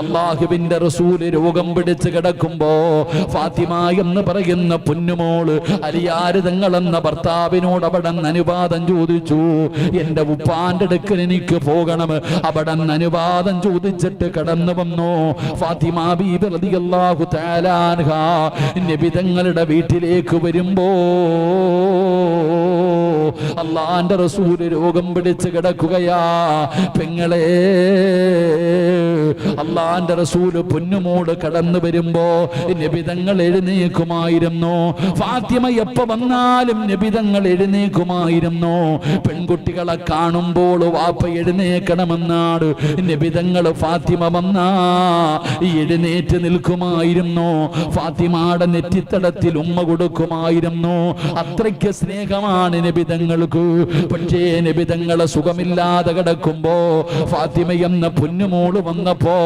അല്ലാഹുവിന്റെ റസൂല് രോഗം പിടിച്ച് കിടക്കുമ്പോ ഫാത്തിമ എന്ന് പറയുന്ന പൊന്നുമോള് അലിയാര് തങ്ങളെന്ന ഭർത്താവിനോട് അവിടെ അനുവാദം ചോദിച്ചു. എന്റെ ഉപ്പാന്റെ അടുക്കൽ എനിക്ക് പോകണം. അവിടെ അനുവാദം ചോദിച്ചിട്ട് കടന്നു വന്നു. ഫാത്തിമ ബീബി റളിയല്ലാഹു തആല അൻഹ നബി തങ്ങളുടെ വീട്ടിലേക്ക് വരുമ്പോ അല്ലാഹുവിന്റെ റസൂല് രോഗം പിടിച്ച് കിടക്കുകയാ. പെങ്ങളെ, അല്ലാഹുവിന്റെ റസൂല് പൊന്നുമോട് കടന്നു വരുമ്പോ നബി തങ്ങൾ എഴുന്നേക്കുമായിരുന്നു. ഫാത്തിമ എപ്പോ വന്നാലും നബി തങ്ങൾ എഴുന്നേക്കുമായിരുന്നു. പെൺകുട്ടികളെ കാണുമ്പോൾ വാപ്പ എഴുന്നേക്കണമെന്നാണ് നബി തങ്ങൾ ഫാത്തിമ വന്നാ എഴുന്നേറ്റ് നിൽക്കുമായിരുന്നു. ഫാത്തിമയുടെ നെറ്റിത്തടത്തിൽ ഉമ്മ കൊടുക്കുമായിരുന്നു. അത്രയ്ക്ക് സ്നേഹമാണ് നബി തങ്ങൾക്ക്. പക്ഷേ നബി തങ്ങളെ സുഖമില്ലാതെ കിടക്കുമ്പോ ഫാത്തിമ എന്ന പൊന്നുമോള് വന്നപ്പോ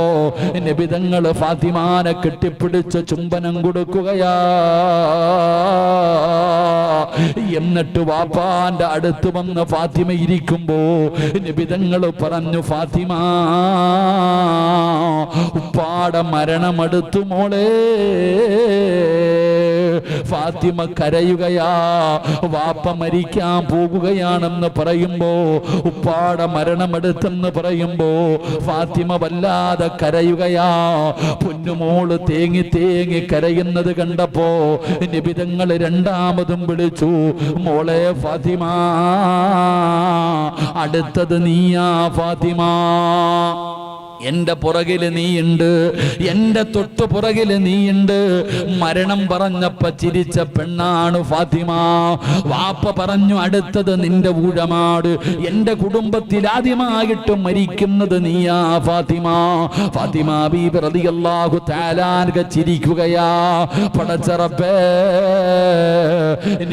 നബി തങ്ങൾ ഫാത്തിമാനെ കെട്ടിപ്പിടിച്ച് ചുംബനം കൊടുക്കുകയാ. എന്നിട്ട് വാപ്പാന്റെ അടുത്ത് വന്ന് ഫാത്തിമ ഇരിക്കുമ്പോ നബി തങ്ങൾ പറഞ്ഞു, ഫാത്തിമ, ഉപ്പാടെ മരണമെടുത്തു മോളെ. ഫാത്തിമ കരയുകയാ. വാപ്പ മരിക്കാൻ പോകുകയാണെന്ന് പറയുമ്പോ, ഉപ്പാടെ മരണമെടുത്തെന്ന് പറയുമ്പോ ഫാത്തിമ വല്ലാതെ കരയുകയാ. പൊന്നുമോള് തേങ്ങി തേങ്ങി കരയുന്നത് കണ്ടപ്പോ നബി തങ്ങൾ രണ്ടാമതും വിളിച്ചു, മോളെ ഫാത്തിമ, അടുത്തത് നീയാ ഫാത്തിമ. എന്റെ പുറകില് നീയുണ്ട്, എന്റെ തൊട്ടു പുറകില് നീയുണ്ട്. മരണം പറഞ്ഞപ്പോ ചിരിച്ച പെണ്ണാണ് ഫാത്തിമ. വാപ്പ പറഞ്ഞു, അടുത്തത് നിന്റെ ഊഴമാട്. എന്റെ കുടുംബത്തിൽ ആദ്യമായിട്ട് മരിക്കുന്നത് നീയാ ഫാത്തിമ. ഫാത്തിമ ബീബി റളിയല്ലാഹു തആല അൻഹ ചിരിക്കുകയാ. പടച്ചറപ്പേ,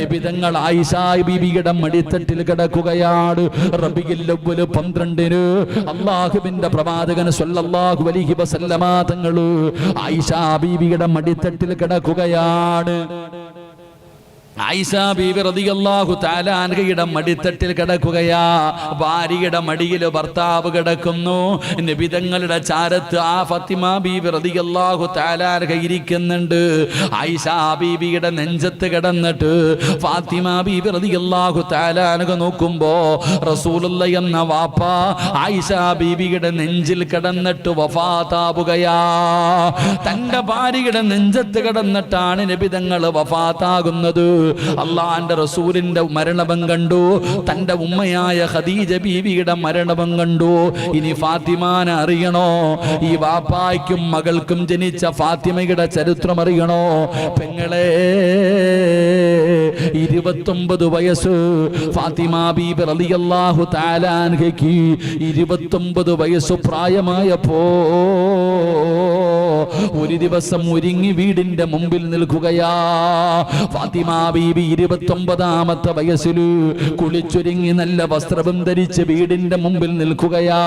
നബി തങ്ങൾ ആയിഷ ബീബിയുടെ മടിത്തട്ടിൽ കിടക്കുകയാണ്. റബീഉൽ അവ്വൽ 12 അല്ലാഹുവിന്റെ പ്രവാചകൻ സ്വല്ലല്ലാഹു അലൈഹി വസല്ലമ തങ്ങൾ ആയിഷ ബീബിയുടെ മടിത്തട്ടിൽ കിടക്കുകയാണ്. ആയിഷ ബീബി റളിയല്ലാഹു തആല അൻഹയുടെ മടിത്തട്ടിൽ കിടക്കുകയാ. ഭാര്യയുടെ മടിയിൽ ഭർത്താവ് കിടക്കുന്നു. നബി തങ്ങളുടെ ചാരത്ത് ആ ഫാത്തിമ ബീബി റളിയല്ലാഹു തആല അൻഹ ഇരിക്കുന്നുണ്ട്. ആയിഷ ബീബിയുടെ നെഞ്ചത്ത് കിടന്നിട്ട് ഫാത്തിമ ബീബി റളിയല്ലാഹു തആല അൻഹ നോക്കുമ്പോ റസൂലുള്ളാഹി എന്ന വാപ്പ ആയിഷ ബീബിയുടെ നെഞ്ചിൽ കിടന്നിട്ട് വഫാത്താവുകയാ. തന്റെ ഭാര്യയുടെ നെഞ്ചത്ത് കിടന്നിട്ടാണ് നബി തങ്ങൾ വഫാത്താകുന്നത്. അള്ളാന്റെ റസൂലിന്റെ മരണവും കണ്ടു, തന്റെ ഉമ്മയായ ഖദീജ ബീവിയുടെ മരണവും കണ്ടു. ഇനി ഫാത്തിമാനെ അറിയണോ? ഈ വാപ്പായ്ക്കും മകൾക്കും ജനിച്ച ഫാത്തിമയുടെ ചരിത്രം അറിയണോ? പെങ്ങളെ, 29 വയസ്സ് ഫാത്തിമ ബീബി റളിയല്ലാഹു തആല അൻഹയ്ക്ക് 29 വയസ്സ് പ്രായമായപ്പോ ഒരു ദിവസം ഒരുങ്ങി വീടിന്റെ മുമ്പിൽ നിൽക്കുകയാ. ഫാത്തിമ ബീബി 29-ാമത്തെ വയസ്സിൽ കുളിച്ചൊരുങ്ങി നല്ല വസ്ത്രം ധരിച്ച് വീടിന്റെ മുമ്പിൽ നിൽക്കുകയാ.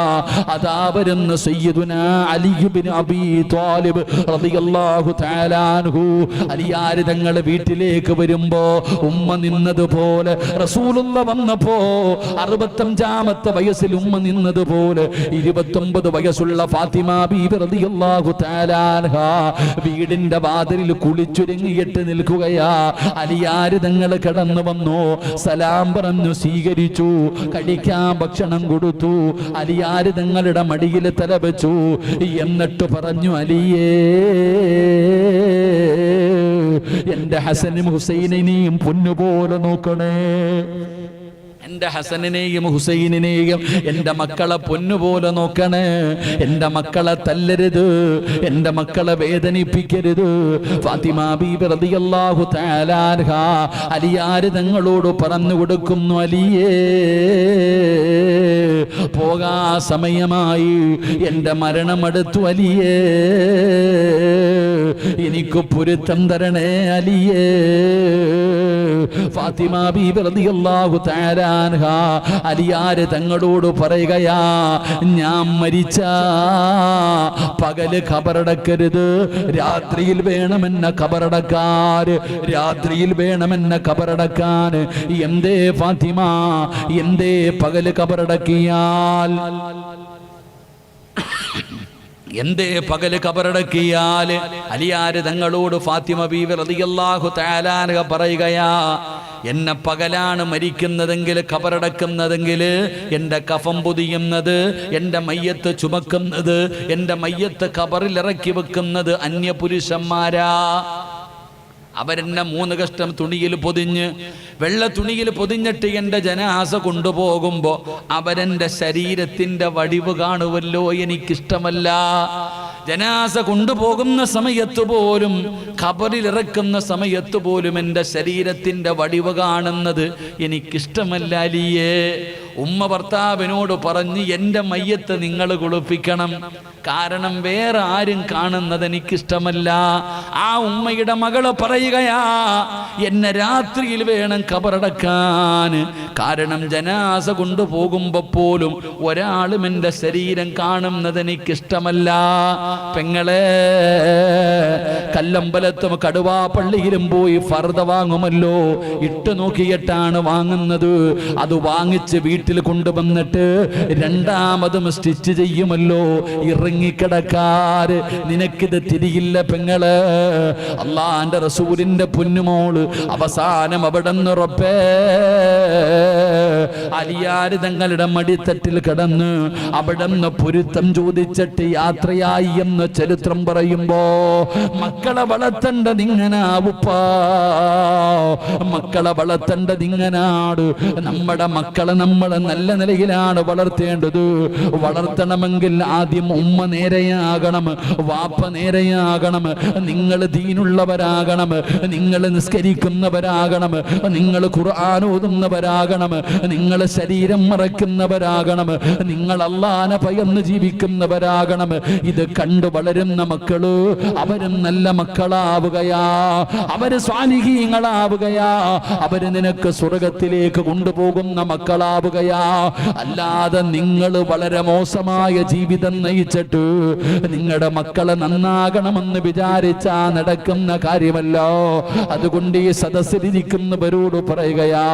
അതാ വരുന്ന സയ്യിദുനാ അലി ഇബ്നു അബീ ത്വാലിബ് റളിയല്ലാഹു തആല അൻഹു. അലിയാർ തങ്ങൾ വീട്ടിലേക്ക് വരുമ്പോ ഉമ്മ നിന്നതുപോലെ റസൂലുള്ള വന്നപ്പോ 65-ാമത്തെ വയസ്സിൽ ഉമ്മ നിന്നതുപോലെ 29 വയസ്സുള്ള ഫാത്തിമ ബീബി റളിയല്ലാഹു തആല അൻഹ വീടിന്റെ വാതിലിൽ കുളിച്ചൊരുങ്ങിയിട്ട് നിൽക്കുകയാ. അലിയാർ തങ്ങൾ കടന്നു വന്നു, സലാം പറഞ്ഞു സ്വീകരിച്ചു, കഴിക്കാൻ ഭക്ഷണം കൊടുത്തു. അലിയാർ തങ്ങളുടെ മടിയിൽ തല വെച്ചു. എന്നിട്ട് പറഞ്ഞു, അലിയേ, എന്റെ ഹസനും ഹുസൈനിനെയും പൊന്നുപോലെ നോക്കണേ. എന്റെ ഹസനിനെയും ഹുസൈനിനെയും എന്റെ മക്കളെ പൊന്നുപോലെ നോക്കണേ. എന്റെ മക്കളെ തല്ലരുത്, എന്റെ മക്കളെ വേദനിപ്പിക്കരുത്. ഫാത്തിമ ബീബി റളിയല്ലാഹു തആല അൻഹ അലിയാർ തങ്ങളോട് പറഞ്ഞു കൊടുക്കുന്നു, അലിയേ, പോകാ സമയമായി, എന്റെ മരണമടുത്തു അലിയേ, എനിക്ക് പൊരുത്തം തരണേ അലിയേ. ഫാത്തിമ ബീബി റളിയല്ലാഹു തആല അൻഹ അലിയാർ തങ്ങളോട് പറയുകയാ, ഞാൻ മരിച്ച പകല് ഖബറടക്കരുത്, രാത്രിയിൽ വേണമെന്ന ഖബറടക്കാൻ, രാത്രിയിൽ വേണമെന്ന ഖബറടക്കാൻ. എന്തേ ഫാത്തിമ, എന്തേ പകല് ഖബറടക്കിയാൽ, എന്തേ പകല് ഖബറടക്കിയാൽ? അലിയാർ തങ്ങളോട് ഫാത്തിമ ബീവി റളിയല്ലാഹു തആല അൻഹ പറയുകയാ, എന്നെ പകലാണ് മരിക്കുന്നതെങ്കിൽ, ഖബറടക്കുന്നതെങ്കിൽ, എൻ്റെ കഫം പൊതിയുന്നത്, എൻ്റെ മയ്യത്ത് ചുമക്കുന്നത്, എൻ്റെ മയ്യത്ത് ഖബറിൽ ഇറക്കി വെക്കുന്നത് അന്യപുരുഷന്മാരാ. അവരെന്നെ 3 കഷ്ടം തുണിയിൽ പൊതിഞ്ഞ്, വെള്ള തുണിയിൽ പൊതിഞ്ഞിട്ട് എൻ്റെ ജനാസ കൊണ്ടുപോകുമ്പോ അവരെൻ്റെ ശരീരത്തിൻ്റെ വടിവ് കാണുമല്ലോ, എനിക്കിഷ്ടമല്ല. ജനാസ കൊണ്ടുപോകുന്ന സമയത്ത് പോലും, ഖബറിൽ ഇറക്കുന്ന സമയത്ത് പോലും എൻ്റെ ശരീരത്തിൻ്റെ വടിവ് കാണുന്നത് എനിക്കിഷ്ടമല്ല അലിയേ. ഉമ്മ ഭർത്താവിനോട് പറഞ്ഞ്, എൻ്റെ മയ്യത്ത് നിങ്ങൾ കുളിപ്പിക്കണം, കാരണം വേറെ ആരും കാണുന്നത് എനിക്കിഷ്ടമല്ല. ആ ഉമ്മയുടെ മകള് പറയുകയാ, എന്നെ രാത്രിയിൽ വേണം ഖബറടക്കാൻ, കാരണം ജനാസ കൊണ്ടുപോകുമ്പോ പോലും ഒരാളും എൻ്റെ ശരീരം കാണുന്നത് എനിക്കിഷ്ടമല്ല. പെങ്ങളെ, കല്ലമ്പലത്തും കടുവാപ്പള്ളിയിലും പോയി ഫർദ വാങ്ങുമല്ലോ, ഇട്ട് നോക്കിയിട്ടാണ് വാങ്ങുന്നത്. അത് വാങ്ങിച്ച് വീട്ടിൽ കൊണ്ടുവന്നിട്ട് രണ്ടാമതും സ്റ്റിച്ച് ചെയ്യുമല്ലോ. ഇറങ്ങിക്കിടക്കാര്, നിനക്കിത് തിരിയില്ല പെങ്ങള്. അള്ളാന്റെ റസൂലിന്റെ പൊന്നുമോള് അവസാനം അവിടെ നിന്നുറപ്പേ അലിയാർ തങ്ങളുടെ മടിത്തട്ടിൽ കിടന്ന് അവിടെ നിന്ന് പൊരുത്തം ചോദിച്ചിട്ട് യാത്രയായി എന്ന് ചരിത്രം പറയുമ്പോ, മക്കളെ വളർത്തേണ്ടത് ഇങ്ങനാവുപ്പാ, മക്കളെ വളർത്തേണ്ടത് ഇങ്ങനാണ്. നമ്മുടെ മക്കളെ നമ്മൾ നല്ല നിലയിലാണ് വളർത്തേണ്ടത്. വളർത്തണമെങ്കിൽ ആദ്യം ഉമ്മ നേരെയാകണം, വാപ്പ നേരെയാകണം, നിങ്ങൾ ദീനുള്ളവരാകണം, നിങ്ങൾ നിസ്കരിക്കുന്നവരാകണം, നിങ്ങൾ ഖുർആൻ ഓതുന്നവരാകണം, നിങ്ങൾ ശരീരം മറക്കുന്നവരാകണം, നിങ്ങൾ അല്ലാഹനെ ഭയന്ന് ജീവിക്കുന്നവരാകണം. ഇത് കണ്ടു വളരുന്ന മക്കള് അവരും നല്ല മക്കളാവുകയാ, അവര് സ്വാലിഹീങ്ങളാവുകയാ, അവര് നിനക്ക് സ്വർഗത്തിലേക്ക് കൊണ്ടുപോകുന്ന മക്കളാവുകയാ. അല്ലാതെ നിങ്ങൾ വളരെ മോശമായ ജീവിതം നയിച്ചിട്ട് നിങ്ങളുടെ മക്കളെ നന്നാകണമെന്ന് വിചാരിച്ചാ നടക്കുന്ന കാര്യമല്ലോ. അതുകൊണ്ട് ഈ സദസ്സിലിരിക്കുന്നവരോട് പറയുകയാ,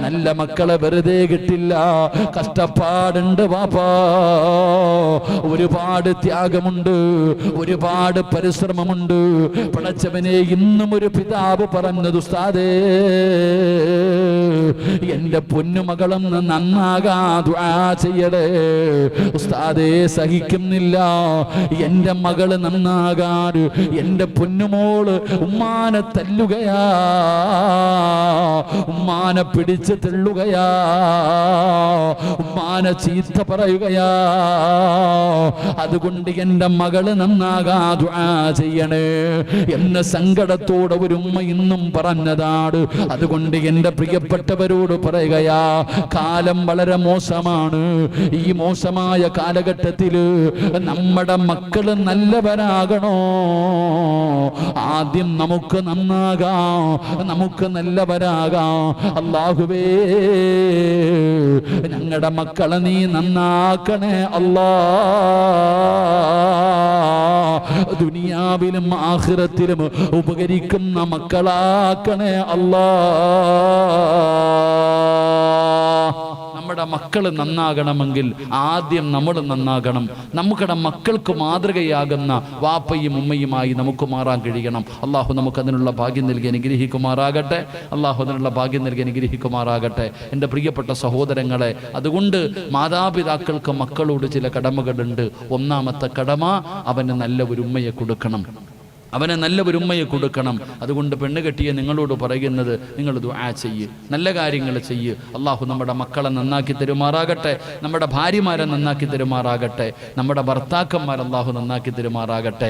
നല്ല മക്കളെ വെറുതെ കിട്ടില്ല, കഷ്ടപ്പാടുണ്ട് വാപ്പാ, ഒരുപാട് ത്യാഗമുണ്ട്, ഒരുപാട് പരിശ്രമമുണ്ട്. പടച്ചവനെ, ഇന്നും ഒരു പിതാവ് പറഞ്ഞത്, ഉസ്താദേ, എന്റെ പൊന്നുമകളൊന്ന് നന്നാകാ ദുആ ചെയ്യടേ ഉസ്താദേ, സഹിക്കുന്നില്ല എന്റെ മകള് നന്നാകാൻ. എന്റെ പൊന്നുമോള് ഉമ്മാനെ തല്ലുകയാ, ഉമ്മാനെ പിടിച്ച് തള്ളുകയാ, ഉമ്മാനെ ചീത്ത പറയുകയാ. അതുകൊണ്ട് എന്റെ മകള് നന്നാകാ ദുആ ചെയ്യണേ എന്ന സങ്കടത്തോടെ ഒരു ഉമ്മ ഇന്നും പറഞ്ഞതാണ്. അതുകൊണ്ട് എന്റെ പ്രിയപ്പെട്ടവരോട് പറയുകയാ, കാലം വളരെ മോശമാണ്. ഈ മോശമായ കാലഘട്ടത്തിൽ നമ്മുടെ മക്കൾ നല്ലവരാകണോ? ആദ്യം നമുക്ക് നന്നാകാം, നമുക്ക് നല്ലവരാകാം. അല്ലാഹുവേ, ഞങ്ങളുടെ മക്കളെ നീ നന്നാക്കണേ അല്ലാ. ദുനിയാവിലും ആഖിറത്തിലും ഉപകരിക്കുന്ന മക്കളാക്കണേ അല്ലാ. നമ്മുടെ മക്കൾ നന്നാകണമെങ്കിൽ ആദ്യം നമ്മൾ നന്നാകണം. നമ്മുടെ മക്കൾക്ക് മാതൃകയാകുന്ന വാപ്പയും ഉമ്മയുമായി നമുക്ക് മാറാൻ കഴിയണം. അള്ളാഹു നമുക്കതിനുള്ള ഭാഗ്യം നൽകി അനുഗ്രഹിക്കുമാറാകട്ടെ. അള്ളാഹു അതിനുള്ള ഭാഗ്യം നൽകി അനുഗ്രഹിക്കുമാറാകട്ടെ. എൻ്റെ പ്രിയപ്പെട്ട സഹോദരങ്ങളെ, അതുകൊണ്ട് മാതാപിതാക്കൾക്ക് മക്കളോട് ചില കടമകളുണ്ട്. ഒന്നാമത്തെ കടമ, അവന് നല്ല ഒരു ഉമ്മയെ കൊടുക്കണം, അവനെ നല്ല ഒരു ഉമ്മയെ കൊടുക്കണം. അതുകൊണ്ട് പെണ്ണ് കെട്ടിയ നിങ്ങളോട് പറയുന്നത്, നിങ്ങൾ ദുആ ചെയ്യ്, നല്ല കാര്യങ്ങൾ ചെയ്യ്. അള്ളാഹു നമ്മുടെ മക്കളെ നന്നാക്കി തരുമാറാകട്ടെ, നമ്മുടെ ഭാര്യമാരെ നന്നാക്കി തരുമാറാകട്ടെ, നമ്മുടെ ഭർത്താക്കന്മാരെ അള്ളാഹു നന്നാക്കി തരുമാറാകട്ടെ.